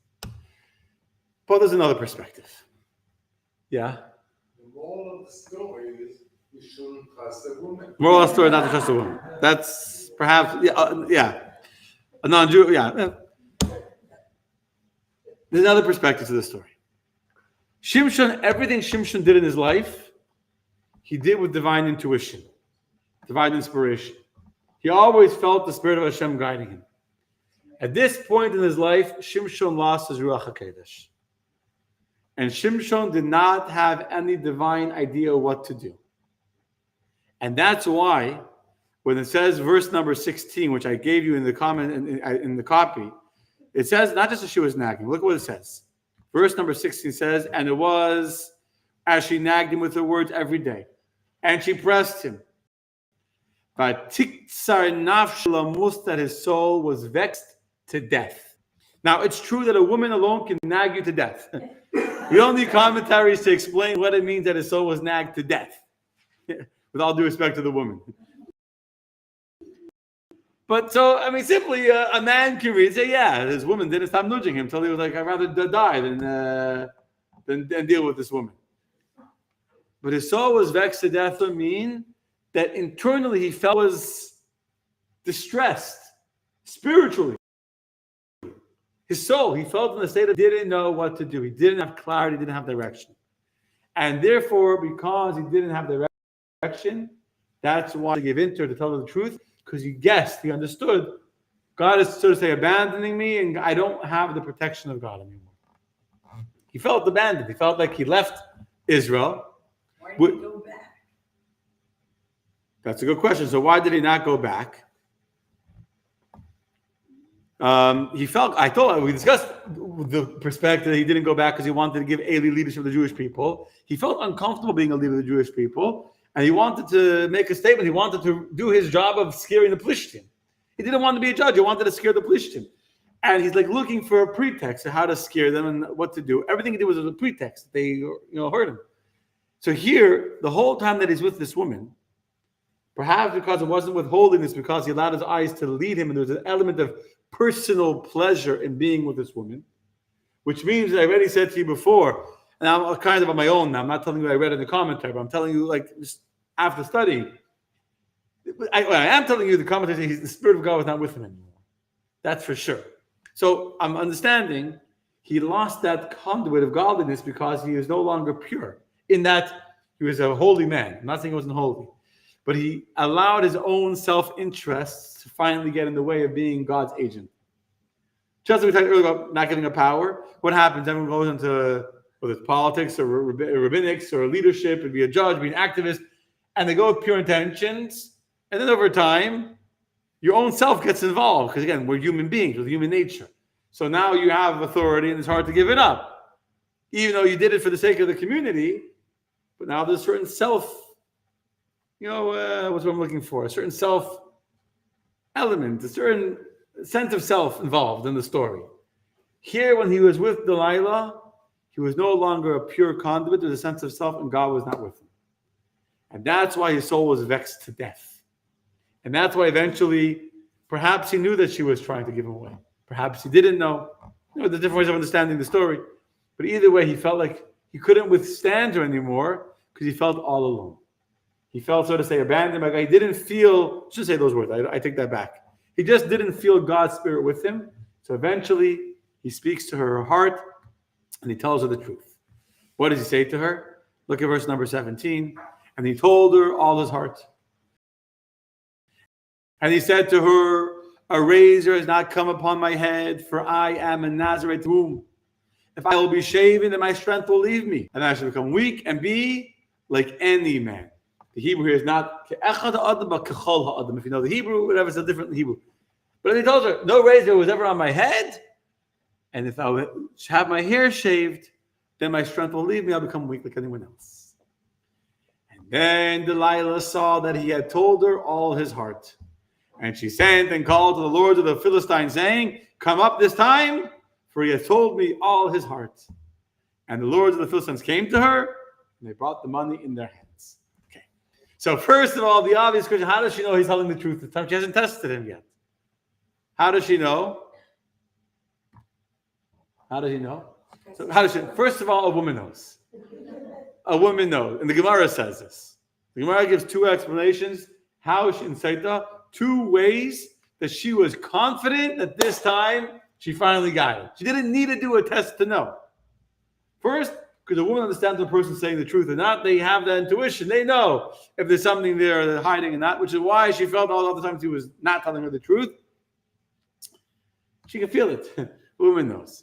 But there's another perspective. Yeah. The moral of the story is you shouldn't trust a woman. Moral of the story, not to trust a woman. That's perhaps, a non-Jew, There's another perspective to the story. Shimshon, everything Shimshon did in his life, he did with divine intuition, divine inspiration. He always felt the Spirit of Hashem guiding him. At this point in his life, Shimshon lost his Ruach HaKodesh. And Shimshon did not have any divine idea what to do. And that's why, when it says verse number 16, which I gave you in the comment in the copy, it says not just that she was nagging. Look what it says. Verse number 16 says, and it was as she nagged him with her words every day. And she pressed him. But Tiktsar nafsh, that his soul was vexed to death. Now, it's true that a woman alone can nag you to death. We don't need commentaries to explain what it means that his soul was nagged to death. With all due respect to the woman. But so, I mean, simply a man can read and say, yeah, this woman didn't stop nudging him until he was like, I'd rather die than deal with this woman. But his soul was vexed to death would mean that internally he felt was distressed, spiritually. His soul, he felt in a state of didn't know what to do. He didn't have clarity, didn't have direction. And therefore, because he didn't have direction, that's why he gave in to her, to tell her the truth, because he guessed, he understood, God is, so to say, abandoning me, and I don't have the protection of God anymore. He felt abandoned. He felt like he left Israel. Why did he go back? That's a good question. So why did he not go back? He felt, we discussed the perspective that he didn't go back because he wanted to give Eli leadership of the Jewish people. He felt uncomfortable being a leader of the Jewish people, and he wanted to make a statement. He wanted to do his job of scaring the Plishtim. He didn't want to be a judge. He wanted to scare the Plishtim. And he's like looking for a pretext of how to scare them and what to do. Everything he did was a pretext. They heard him. So here, the whole time that he's with this woman, perhaps because it wasn't with holiness, because he allowed his eyes to lead him, and there was an element of personal pleasure in being with this woman, which means that I already said to you before, and I'm kind of on my own now. I'm not telling you what I read in the commentary, but I'm telling you, like, just after studying, I am telling you the commentary, the Spirit of God was not with him anymore. That's for sure. So I'm understanding he lost that conduit of godliness because he is no longer pure, in that he was a holy man. I'm not saying he wasn't holy, but he allowed his own self-interests to finally get in the way of being God's agent. Just as we talked earlier about not getting a power, what happens? Everyone goes into, whether it's politics or rabbinics or leadership, and be a judge, be an activist, and they go with pure intentions, and then over time, your own self gets involved, because again, we're human beings with human nature. So now you have authority, and it's hard to give it up. Even though you did it for the sake of the community, but now there's a certain self, what's what I'm looking for? A certain self element, a certain sense of self involved in the story. Here, when he was with Delilah, he was no longer a pure conduit. There was a sense of self, and God was not with him. And that's why his soul was vexed to death. And that's why eventually, perhaps he knew that she was trying to give him away. Perhaps he didn't know. The different ways of understanding the story. But either way, he felt like he couldn't withstand her anymore because he felt all alone. He felt, so to say, abandoned. Like, he didn't feel, I shouldn't say those words, I take that back. He just didn't feel God's Spirit with him. So eventually, he speaks to her heart, and he tells her the truth. What does he say to her? Look at verse number 17. And he told her all his heart. And he said to her, a razor has not come upon my head, for I am a Nazarite womb. If I will be shaven, then my strength will leave me, and I shall become weak and be like any man. The Hebrew here is not ke'echad ha'adam, but kechol ha'adam. If you know the Hebrew, whatever, it's a different Hebrew. But he told her, no razor was ever on my head, and if I have my hair shaved, then my strength will leave me, I'll become weak like anyone else. And then Delilah saw that he had told her all his heart. And she sent and called to the lords of the Philistines, saying, come up this time, for he has told me all his heart. And the lords of the Philistines came to her, and they brought the money in their hands. Okay. So first of all, the obvious question, how does she know he's telling the truth this time? She hasn't tested him yet. How does she know? How does he know? So how does she? First of all, a woman knows. A woman knows. And the Gemara says this. The Gemara gives two explanations. How she in Saita, two ways that she was confident that this time she finally got it. She didn't need to do a test to know. First, Because a woman understands the person saying the truth or not. They have that intuition. They know if there's something there they're hiding and not, which is why she felt all the other times he was not telling her the truth. She can feel it. A woman knows.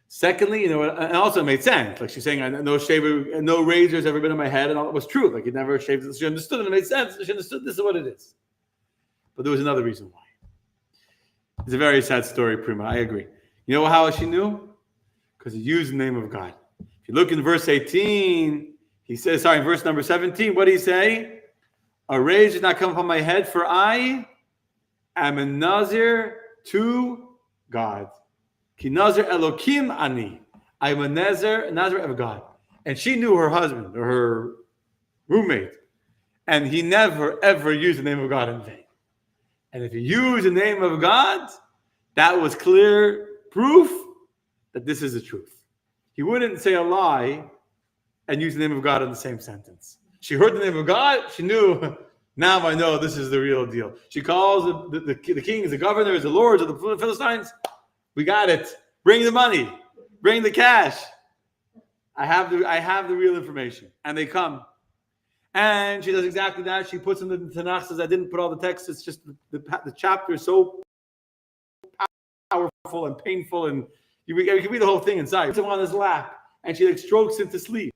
Secondly, and also it made sense. Like she's saying, no shaver, no razor's ever been in my head, and all it was true. Like he never shaved. She understood it. It made sense. She understood this is what it is. But there was another reason why. It's a very sad story, Prima. I agree. You know how she knew? Because he used the name of God. If you look in verse 18, he says, in verse number 17, what did he say? A rage did not come upon my head, for I am a Nazir to God. Ki Nazir Elokim ani. I am a Nazir of God. And she knew her husband or her roommate. And he never, ever used the name of God in vain. And if you use the name of God, that was clear proof that this is the truth. He wouldn't say a lie and use the name of God in the same sentence. She heard the name of God. She knew, now I know this is the real deal. She calls the kings, the governors, the lords of the Philistines. We got it. Bring the money. Bring the cash. I have the real information. And they come. And she does exactly that. She puts in the Tanakh, says, I didn't put all the text. It's just the chapter is so powerful and painful, and you can read the whole thing inside. Puts him on his lap, and she strokes him to sleep.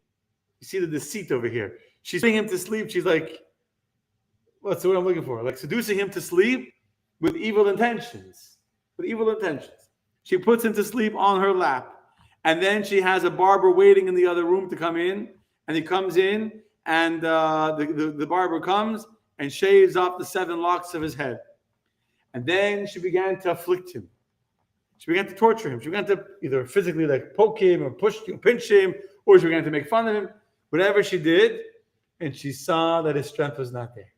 You see the deceit over here. She's putting him to sleep. She's like, what's the word I'm looking for? Like seducing him to sleep with evil intentions. She puts him to sleep on her lap. And then she has a barber waiting in the other room to come in. And he comes in, and the barber comes and shaves off the 7 locks of his head. And then she began to afflict him. She began to torture him. She began to either physically poke him or pinch him, or she began to make fun of him. Whatever she did, and she saw that his strength was not there.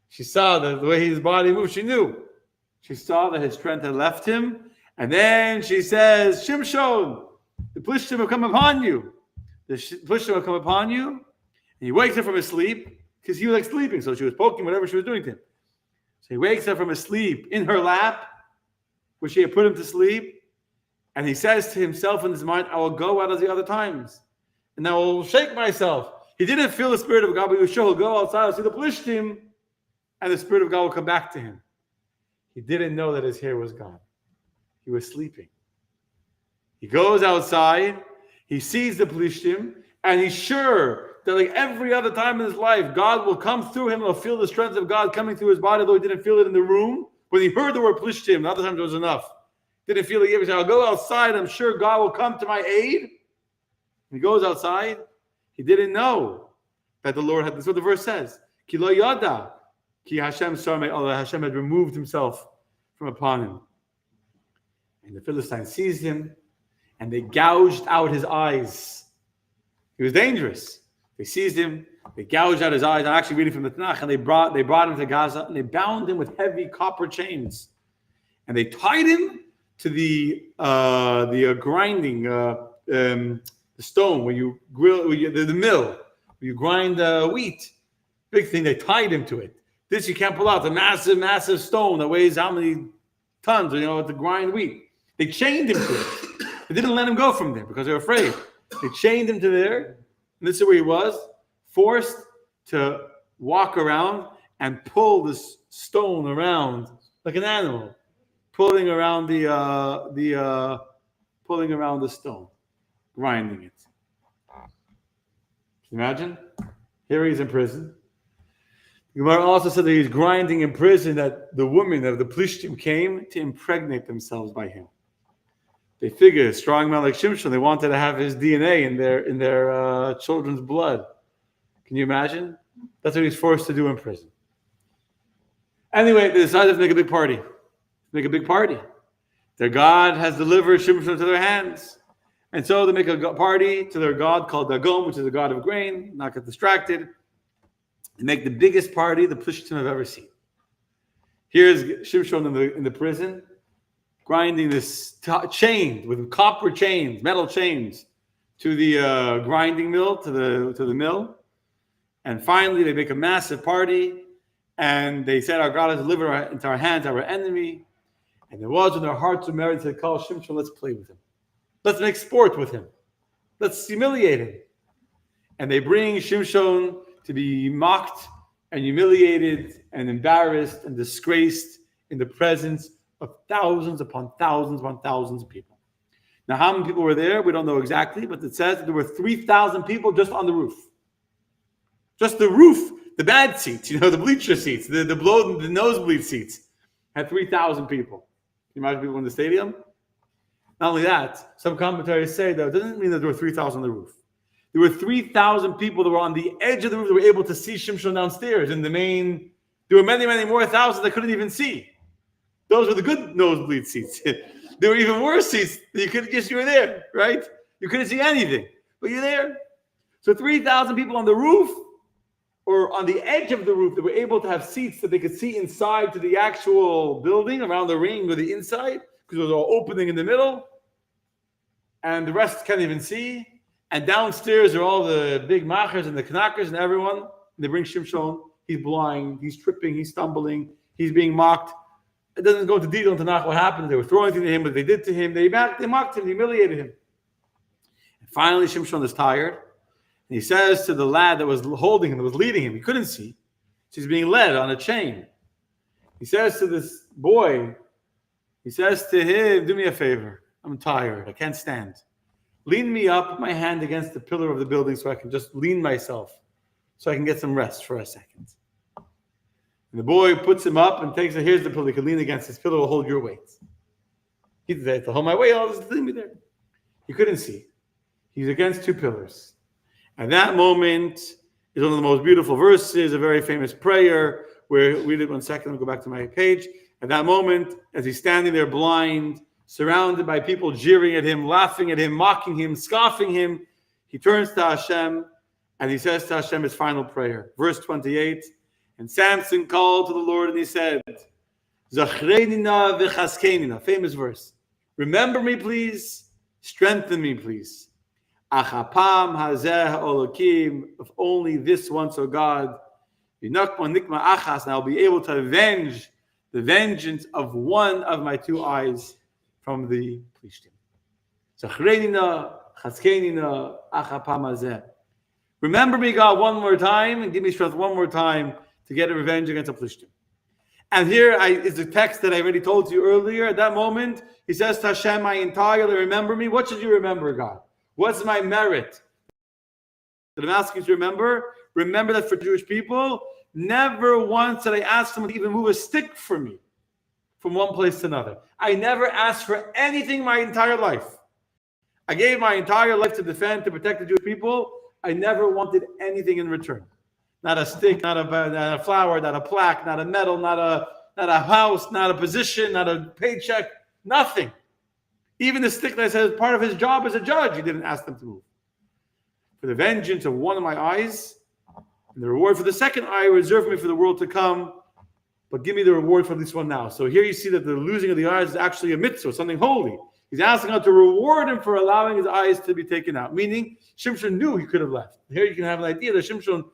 She saw that the way his body moved, she knew. She saw that his strength had left him. And then she says, Shimshon, the Plishtim have come upon you. The Plishtim have come upon you. And he wakes up from his sleep, because he was sleeping. So she was poking whatever she was doing to him. So he wakes up from his sleep in her lap, where she had put him to sleep. And he says to himself in his mind, I will go out as the other times. And I will shake myself. He didn't feel the Spirit of God, but he was sure he'll go outside and see the Plishtim, and the Spirit of God will come back to him. He didn't know that his hair was gone. He was sleeping. He goes outside, he sees the Plishtim, and he's sure that like every other time in his life, God will come through him, and he'll feel the strength of God coming through his body, though he didn't feel it in the room. When he heard the word Plishtim, the other times it was enough. Didn't feel it yet. He said, I'll go outside, I'm sure God will come to my aid. He goes outside. He didn't know that the Lord had. That's what the verse says. Ki lo yada, ki Hashem sarmei Allah. Hashem had removed himself from upon him. And the Philistines seized him, and they gouged out his eyes. He was dangerous. They seized him. They gouged out his eyes. I'm actually reading from the Tanakh, and they brought him to Gaza, and they bound him with heavy copper chains, and they tied him to the grinding. The stone where you grill, the mill, where you grind wheat. Big thing, they tied him to it. This you can't pull out. The massive, massive stone that weighs how many tons, to grind wheat. They chained him to it. They didn't let him go from there because they were afraid. They chained him to there. And this is where he was, forced to walk around and pull this stone around like an animal, pulling around the stone. Grinding it. Can you imagine? Here he's in prison. The Gemara also said that he's grinding in prison, that the women of the Plishtim came to impregnate themselves by him. They figured, a strong man like Shimshon, they wanted to have his DNA in their children's blood. Can you imagine? That's what he's forced to do in prison. Anyway, they decided to make a big party. Their God has delivered Shimshon to their hands. And so they make a party to their god called Dagon, which is the god of grain, not get distracted. They make the biggest party the Plishtim have ever seen. Here's Shimshon in the prison, grinding this chained with copper chains, metal chains, to the grinding mill, to the mill. And finally, they make a massive party, and they said, our God has delivered into our hands our enemy. And there was in their hearts of merit, they said, call Shimshon, let's play with him. Let's make sport with him. Let's humiliate him. And they bring Shimshon to be mocked and humiliated and embarrassed and disgraced in the presence of thousands upon thousands upon thousands of people. Now, how many people were there? We don't know exactly, but it says that there were 3,000 people just on the roof. Just the roof, the bad seats, the bleacher seats, the nosebleed seats, had 3,000 people. Can you imagine people in the stadium? Not only that, some commentators say that it doesn't mean that there were 3,000 on the roof. There were 3,000 people that were on the edge of the roof that were able to see Shimshon downstairs in the main. There were many, many more thousands that couldn't even see. Those were the good nosebleed seats. There were even worse seats. You were there, right? You couldn't see anything, but you're there. So 3,000 people on the roof or on the edge of the roof that were able to have seats that they could see inside to the actual building around the ring or the inside, because there was an opening in the middle, and the rest can't even see. And downstairs are all the big machers and the knackers and everyone. And they bring Shimshon. He's blind. He's tripping. He's stumbling. He's being mocked. It doesn't go into detail into Tanakh what happened. They were throwing things at him, but they did to him. They mocked him, humiliated him. And finally, Shimshon is tired. And he says to the lad that was holding him, that was leading him, he couldn't see. So he's being led on a chain. He says to this boy, he says to him, do me a favor. I'm tired. I can't stand. Lean me up, put my hand against the pillar of the building so I can just lean myself, so I can get some rest for a second. And the boy puts him up and takes it. Here's the pillar. You can lean against this pillar. Will hold your weight. He said, to hold my weight, I'll just lean me there. He couldn't see. He's against two pillars. At that moment is one of the most beautiful verses, a very famous prayer, where, read it 1 second, I'll go back to my page. At that moment, as he's standing there blind, surrounded by people jeering at him, laughing at him, mocking him, scoffing him, he turns to Hashem and he says to Hashem his final prayer. Verse 28, and Samson called to the Lord and he said, Zachreinina v'chaskenina, famous verse. Remember me, please. Strengthen me, please. Achapam hazeh ha'olokim, if only this once, O God. V'nakma nikma achas, and I'll be able to avenge the vengeance of one of my two eyes from the Plishtim. Zachreinina, chaskenina, achapam hazeh. Remember me, God, one more time, and give me strength one more time to get a revenge against the Plishtim. And here is the text that I already told you earlier. At that moment, he says to Hashem, I entirely remember me. What should you remember, God? What's my merit that I'm asking you to remember? Remember that for Jewish people, never once did I ask someone to even move a stick for me from one place to another. I never asked for anything my entire life. I gave my entire life to defend, to protect the Jewish people. I never wanted anything in return. Not a stick, not a flower, not a plaque, not a medal, not a house, not a position, not a paycheck, nothing. Even the stick that says part of his job as a judge, he didn't ask them to move. For the vengeance of one of my eyes, and the reward for the second eye reserved me for the world to come, but give me the reward for this one now. So here you see that the losing of the eyes is actually a mitzvah, something holy. He's asking God to reward him for allowing his eyes to be taken out, meaning Shimshon knew he could have left. Here you can have an idea that Shimshon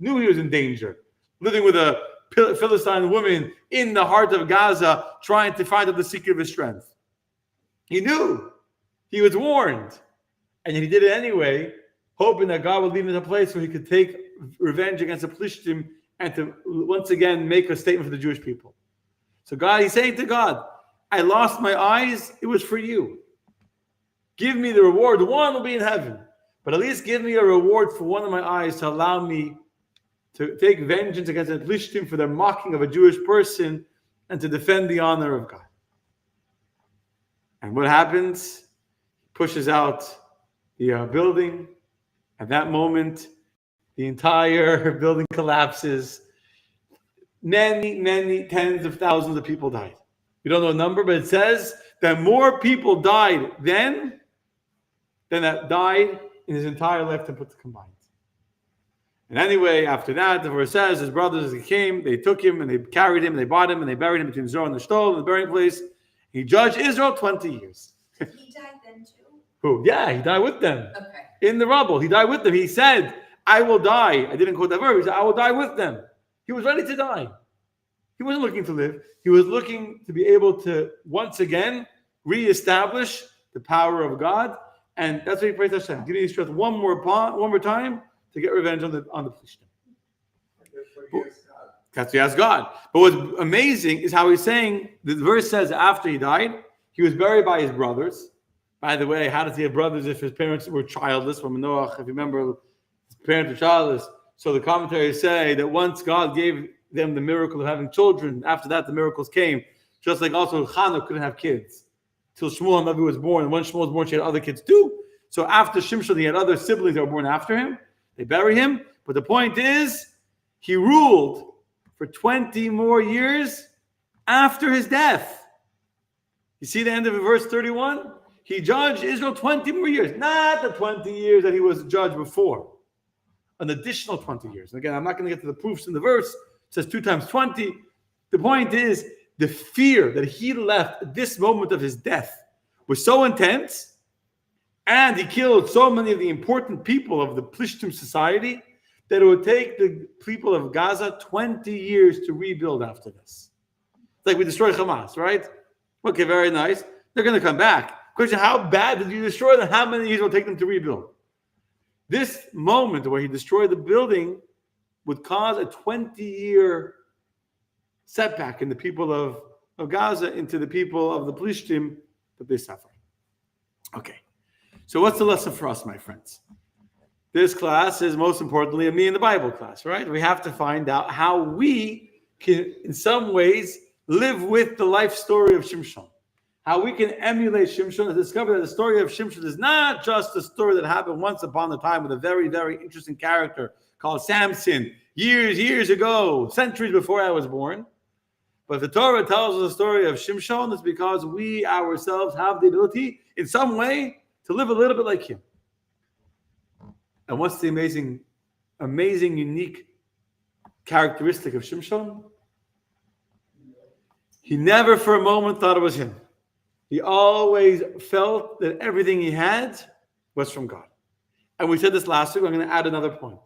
knew he was in danger, living with a Philistine woman in the heart of Gaza, trying to find out the secret of his strength. He knew. He was warned. And he did it anyway, hoping that God would lead him to a place where he could take revenge against the Plishtim and to once again make a statement for the Jewish people. So he's saying to God, I lost my eyes. It was for you. Give me the reward. One will be in heaven. But at least give me a reward for one of my eyes to allow me to take vengeance against the Plishtim for their mocking of a Jewish person and to defend the honor of God. And what happens? He pushes out the building. At that moment, the entire building collapses. Many, many tens of thousands of people died. We don't know a number, but it says that more people died then than that died in his entire lifetime put combined. And anyway, after that, the verse says his brothers came, they took him and they carried him, and they bought him and they buried him between Zorah and the Shtol in the burying place. He judged Israel 20 years. He died then too? Who? Yeah, he died with them. Okay. In the rubble. He died with them. He said, I will die. I didn't quote that verse. He said, I will die with them. He was ready to die. He wasn't looking to live. He was looking to be able to once again reestablish the power of God And that's what he prays to Hashem. Give me strength one more time to get revenge on the Plishtim. That's what he asked God. But what's amazing is how he's saying, the verse says after he died, he was buried by his brothers. By the way, how does he have brothers if his parents were childless? When Menelaus, if you remember, his parents were childless. So the commentaries say that once God gave them the miracle of having children, after that the miracles came. Just like also Hannah couldn't have kids till Shmuel Navi was born. And when Shmuel was born, she had other kids too. So after Shimshon, he had other siblings that were born after him. They bury him. But the point is, he ruled for 20 more years after his death. You see the end of verse 31? He judged Israel 20 more years, not the 20 years that he was judged before. An additional 20 years. And again, I'm not going to get to the proofs in the verse. It says 2 times 20. The point is, the fear that he left at this moment of his death was so intense, and he killed so many of the important people of the Plishtim society, that it would take the people of Gaza 20 years to rebuild after this. It's like we destroyed Hamas, right? Okay, very nice. They're going to come back. Question, how bad did you destroy them? How many years will it take them to rebuild? This moment where he destroyed the building would cause a 20-year setback in the people of Gaza into the people of the Plishtim that they suffer. Okay, so what's the lesson for us, my friends? This class is most importantly a Me in the Bible class, right? We have to find out how we can, in some ways, live with the life story of Shimshon. How we can emulate Shimshon and discover that the story of Shimshon is not just a story that happened once upon a time with a very, very interesting character called Samson, years ago, centuries before I was born. But if the Torah tells us the story of Shimshon, it's because we ourselves have the ability, in some way, to live a little bit like him. And what's the amazing, unique characteristic of Shimshon? He never for a moment thought it was him. He always felt that everything he had was from God. And we said this last week, I'm going to add another point.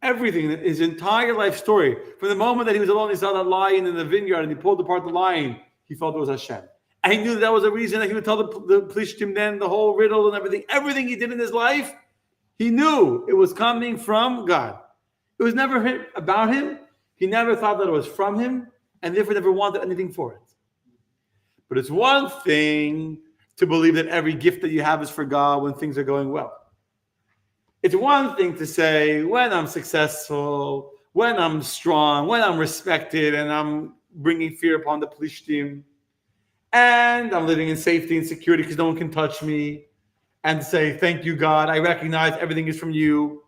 Everything, his entire life story, from the moment that he was alone, he saw that lion in the vineyard and he pulled apart the lion, he felt it was Hashem. And he knew that was the reason that he would tell the Plishtim then the whole riddle and everything. Everything he did in his life, he knew it was coming from God. It was never about him. He never thought that it was from him, and therefore never wanted anything for it. But it's one thing to believe that every gift that you have is for God when things are going well. It's one thing to say, when I'm successful, when I'm strong, when I'm respected, and I'm bringing fear upon the Plishtim, and I'm living in safety and security because no one can touch me, and say, thank you, God, I recognize everything is from you.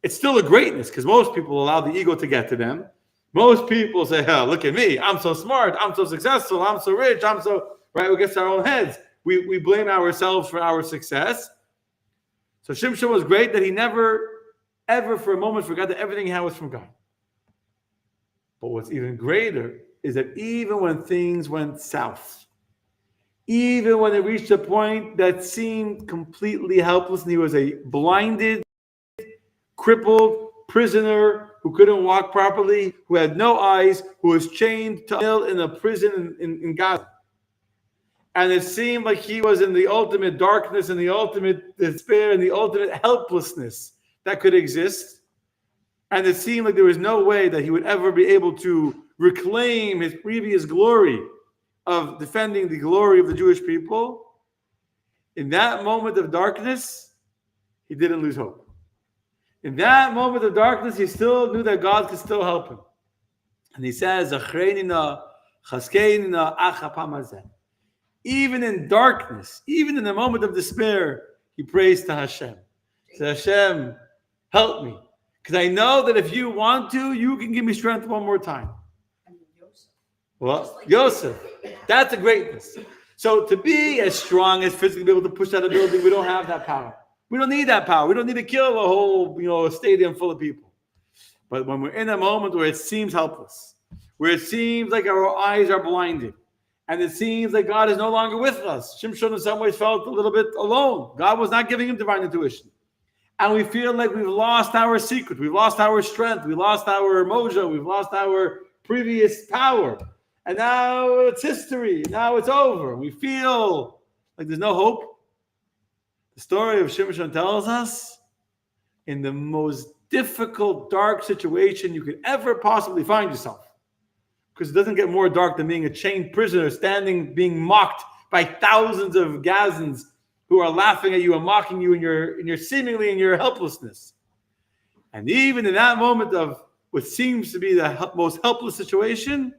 It's still a greatness because most people allow the ego to get to them. Most people say, oh, look at me, I'm so smart, I'm so successful, I'm so rich, I'm so, right, we get to our own heads. We blame ourselves for our success. So Shimshon was great that he never, ever for a moment forgot that everything he had was from God. But what's even greater is that even when things went south, even when it reached a point that seemed completely helpless, and he was a blinded, crippled prisoner who couldn't walk properly, who had no eyes, who was chained to in a prison in Gaza. And it seemed like he was in the ultimate darkness and the ultimate despair and the ultimate helplessness that could exist. And it seemed like there was no way that he would ever be able to reclaim his previous glory of defending the glory of the Jewish people. In that moment of darkness, he didn't lose hope. In that moment of darkness, he still knew that God could still help him. And he says, even in darkness, even in the moment of despair, he prays to Hashem. He says, Hashem, help me. Because I know that if you want to, you can give me strength one more time. Well, Yosef, that's a greatness. So to be as strong as physically be able to push out a building, we don't have that power. We don't need that power. We don't need to kill a whole, stadium full of people. But when we're in a moment where it seems helpless, where it seems like our eyes are blinded, and it seems like God is no longer with us, Shimshon in some ways felt a little bit alone. God was not giving him divine intuition. And we feel like we've lost our secret. We've lost our strength. We lost our mojo. We've lost our previous power. And now it's history. Now it's over. We feel like there's no hope. The story of Shimshon tells us in the most difficult, dark situation you could ever possibly find yourself. Because it doesn't get more dark than being a chained prisoner standing, being mocked by thousands of Gazans who are laughing at you and mocking you in your helplessness. And even in that moment of what seems to be the most helpless situation,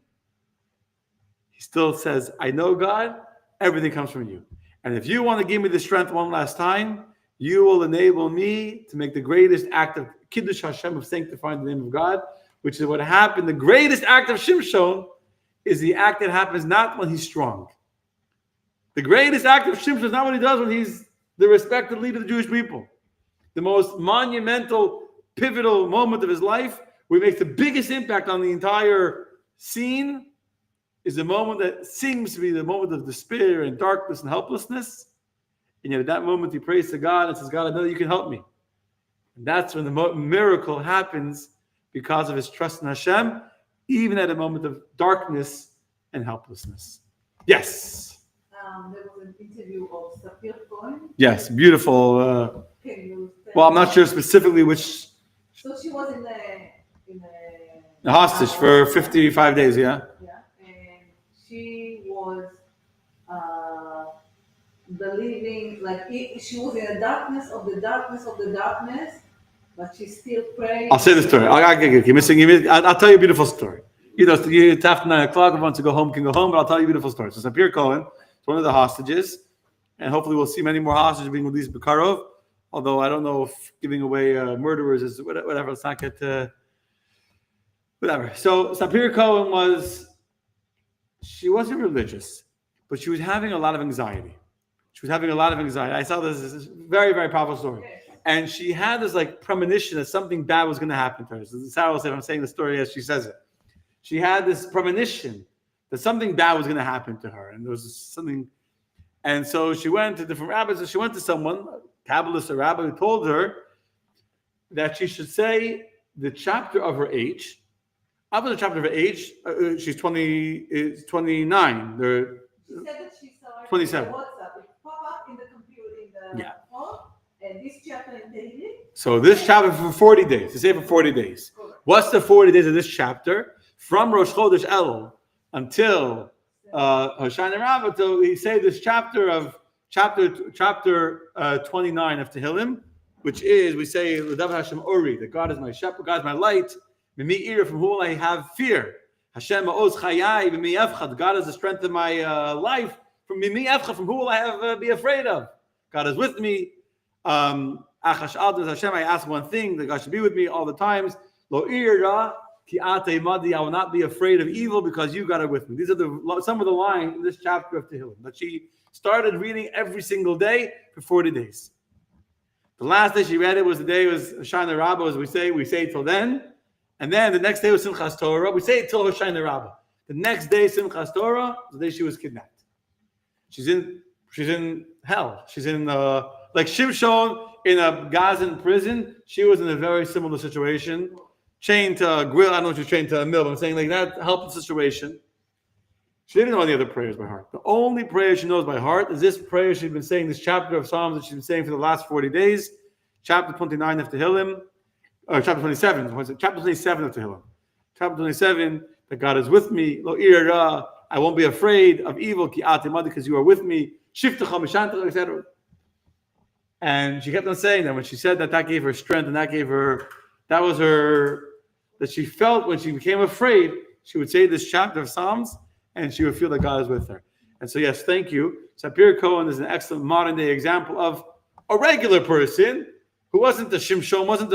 he still says, I know, God, everything comes from you. And if you want to give me the strength one last time, you will enable me to make the greatest act of Kiddush Hashem, of sanctifying the name of God, which is what happened. The greatest act of Shimshon is the act that happens not when he's strong. The greatest act of Shimshon is not what he does when he's the respected leader of the Jewish people. The most monumental, pivotal moment of his life, where he makes the biggest impact on the entire scene, is the moment that seems to be the moment of despair and darkness and helplessness. And yet at that moment he prays to God and says, God, I know you can help me. And that's when the miracle happens because of his trust in Hashem, even at a moment of darkness and helplessness. Yes. There was an interview of Sapir Cohen. Yes, beautiful. Well, I'm not sure specifically which. So she was in The hostage for 55 days, yeah? Yeah, and she was believing, like she was in the darkness of the darkness of the darkness, but she still prayed. I'll say the story. I'll tell you a beautiful story. It's after 9 o'clock. If you want to go home, can go home, but I'll tell you a beautiful story. So Sapir Cohen is one of the hostages, and hopefully we'll see many more hostages being released Bekarov, although I don't know if giving away murderers is whatever. Let's not get whatever. So Sapir Cohen she wasn't religious, but she was having a lot of anxiety. I saw this very, very powerful story. And she had this like premonition that something bad was going to happen to her. So Sarah will say, I'm saying the story as she says it. She had this premonition that something bad was going to happen to her. And there was something. And so she went to different rabbis. And she went to someone, a Kabbalist, a rabbi, who told her that she should say the chapter of her age. After the chapter of her age, she's 29. She said that she saw it 27. on WhatsApp. It popped up in the computer, in the phone, and this chapter in Tehillim. So this chapter for 40 days. To say for 40 days. What's the 40 days of this chapter? From Rosh Chodesh Elul until Hoshana Rabbah, till we say this chapter 29 of Tehillim, which is, we say, L'dav Hashem Ori, that God is my shepherd, God is my light. From whom will I have fear? Hashem Ma'oz Chayai B'mi Evchad. God is the strength of my life. From B'mi Evchad, from who will I have be afraid of? God is with me. Achash Adon Hashem. I ask one thing, that God should be with me all the times. Lo ira ki ate madi. I will not be afraid of evil because you got it with me. These are some of the lines in this chapter of Tehillim that she started reading every single day for 40 days. The last day she read it was the day was Hoshana Rabbah, as we say till then. And then the next day was Simchas Torah. We say it till Hoshana Rabbah. The next day, Simchas Torah, the day she was kidnapped. She's in hell. She's in like Shimshon in a Gazan prison. She was in a very similar situation, chained to a grill. I don't know if she was chained to a mill, but I'm saying like that helpless situation. She didn't know any other prayers by heart. The only prayer she knows by heart is this prayer she's been saying, this chapter of Psalms that she's been saying for the last 40 days, chapter 29 of Tehillim. Chapter 27 of Tehillim. Chapter 27, that God is with me. Lo ira, I won't be afraid of evil, ki atimadi, because you are with me. Shiftecha mishantecha, etc. And she kept on saying that when she said that, that gave her strength, and that she felt when she became afraid, she would say this chapter of Psalms, and she would feel that God is with her. And so, yes, thank you. Sapir Cohen is an excellent modern day example of a regular person who wasn't the Shimshon, wasn't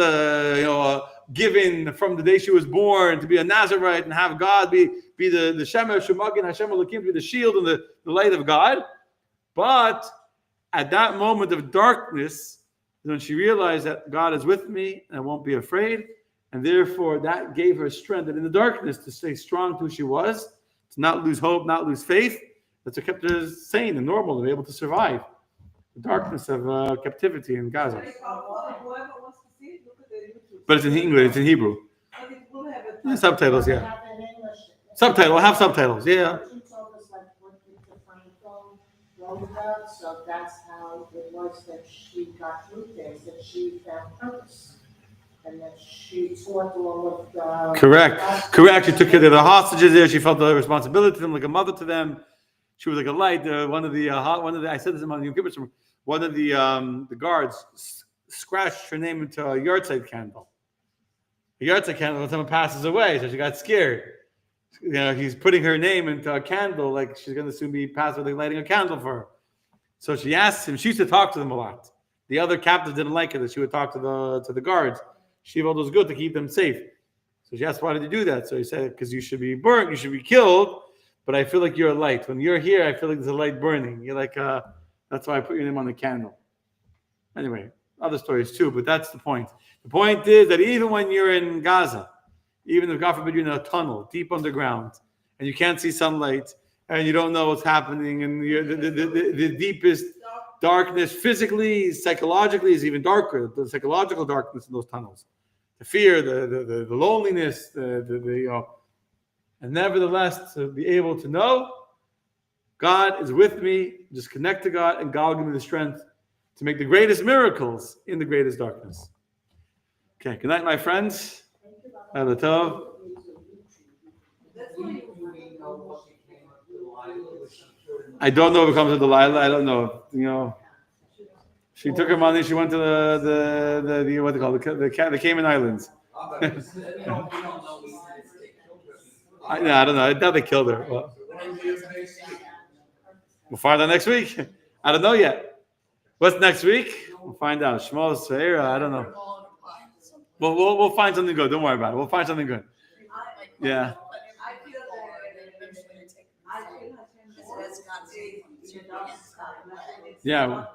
given from the day she was born to be a Nazarite and have God be the Shemesh, Shemagin, Hashem Elokim, be the shield and the light of God. But at that moment of darkness, when she realized that God is with me and I won't be afraid, and therefore that gave her strength. And in the darkness, to stay strong to who she was, to not lose hope, not lose faith, that's what kept her sane and normal, to be able to survive the darkness of captivity in Gaza. But it's in English, it's in Hebrew. Yeah, subtitles, yeah. Subtitles, we'll have subtitles, yeah. told about, so that's how it was that she got through things, that she found purpose. And that she taught all of the. Correct. She took care of the hostages there. She felt the responsibility to them, like a mother to them. She was like a light. One of the I said this in my Yom Kippur sermon. One of the guards scratched her name into a yahrzeit candle. A yahrzeit candle when someone passes away, so she got scared. You know, he's putting her name into a candle, like she's going to soon be passed away, lighting a candle for her. So she asked him. She used to talk to them a lot. The other captives didn't like it that she would talk to the guards. She felt it was good to keep them safe. So she asked, why did you do that? So he said, because you should be burnt, you should be killed, but I feel like you're a light. When you're here, I feel like there's a light burning. You're like, that's why I put your name on the candle. Anyway, other stories too, but that's the point. The point is that even when you're in Gaza, even if God forbid you're in a tunnel deep underground, and you can't see sunlight, and you don't know what's happening, and the deepest darkness physically, psychologically is even darker. The psychological darkness in those tunnels, the fear, the loneliness, and nevertheless to be able to know God is with me. Just connect to God, and God will give me the strength to make the greatest miracles in the greatest darkness. Okay, good night, my friends. Tov. I don't know if it comes to Delilah. I don't know. You know, she took her money. She went to the what they call the Cayman Islands. I don't know. I doubt they killed her. Well, we'll find out next week. I don't know yet. What's next week? We'll find out. Shmos Seira. I don't know. We'll find something good. Don't worry about it. We'll find something good. Yeah. Yeah.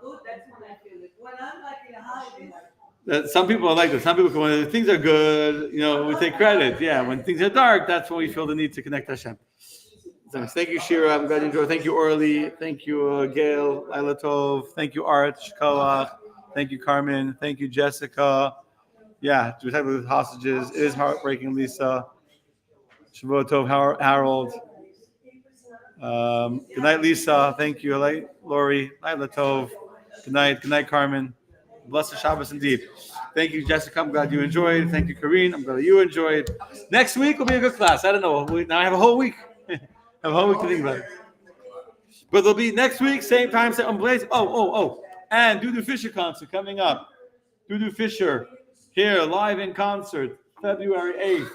Some people are like this. Some people, when things are good, we take credit. Yeah. When things are dark, that's when we feel the need to connect to Hashem. So, thank you, Shira. I'm glad you enjoyed. Thank you, Orly. Thank you, Gail, Laila Tov. Thank you, Art, Shkoach. Thank you, Carmen. Thank you, Jessica. Yeah, to protect the hostages. It is heartbreaking, Lisa. Shavuot Tov, Harold. Good night, Lisa. Thank you, Lori. Laila Tov. Good night, Carmen. Blessed Shabbos indeed. Thank you, Jessica. I'm glad you enjoyed. Thank you, Kareen. I'm glad you enjoyed. Next week will be a good class. I don't know. Now I have a whole week. I have a whole week to think about it. But there'll be next week, same time, same place. Oh. And Dudu Fisher concert coming up. Dudu Fisher here, live in concert, February 8th.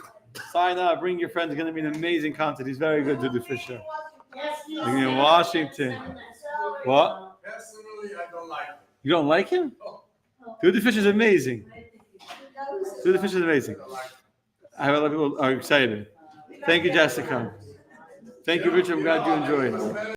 Sign up. Bring your friends. It's going to be an amazing concert. He's very good, Dudu Fisher. In Washington. What? Personally, I don't like him. You don't like him? Dudu Fisher is amazing. Dudu Fisher is amazing. I have a lot of people are excited. Thank you, Jessica. Thank you, Richard. I'm glad you enjoyed.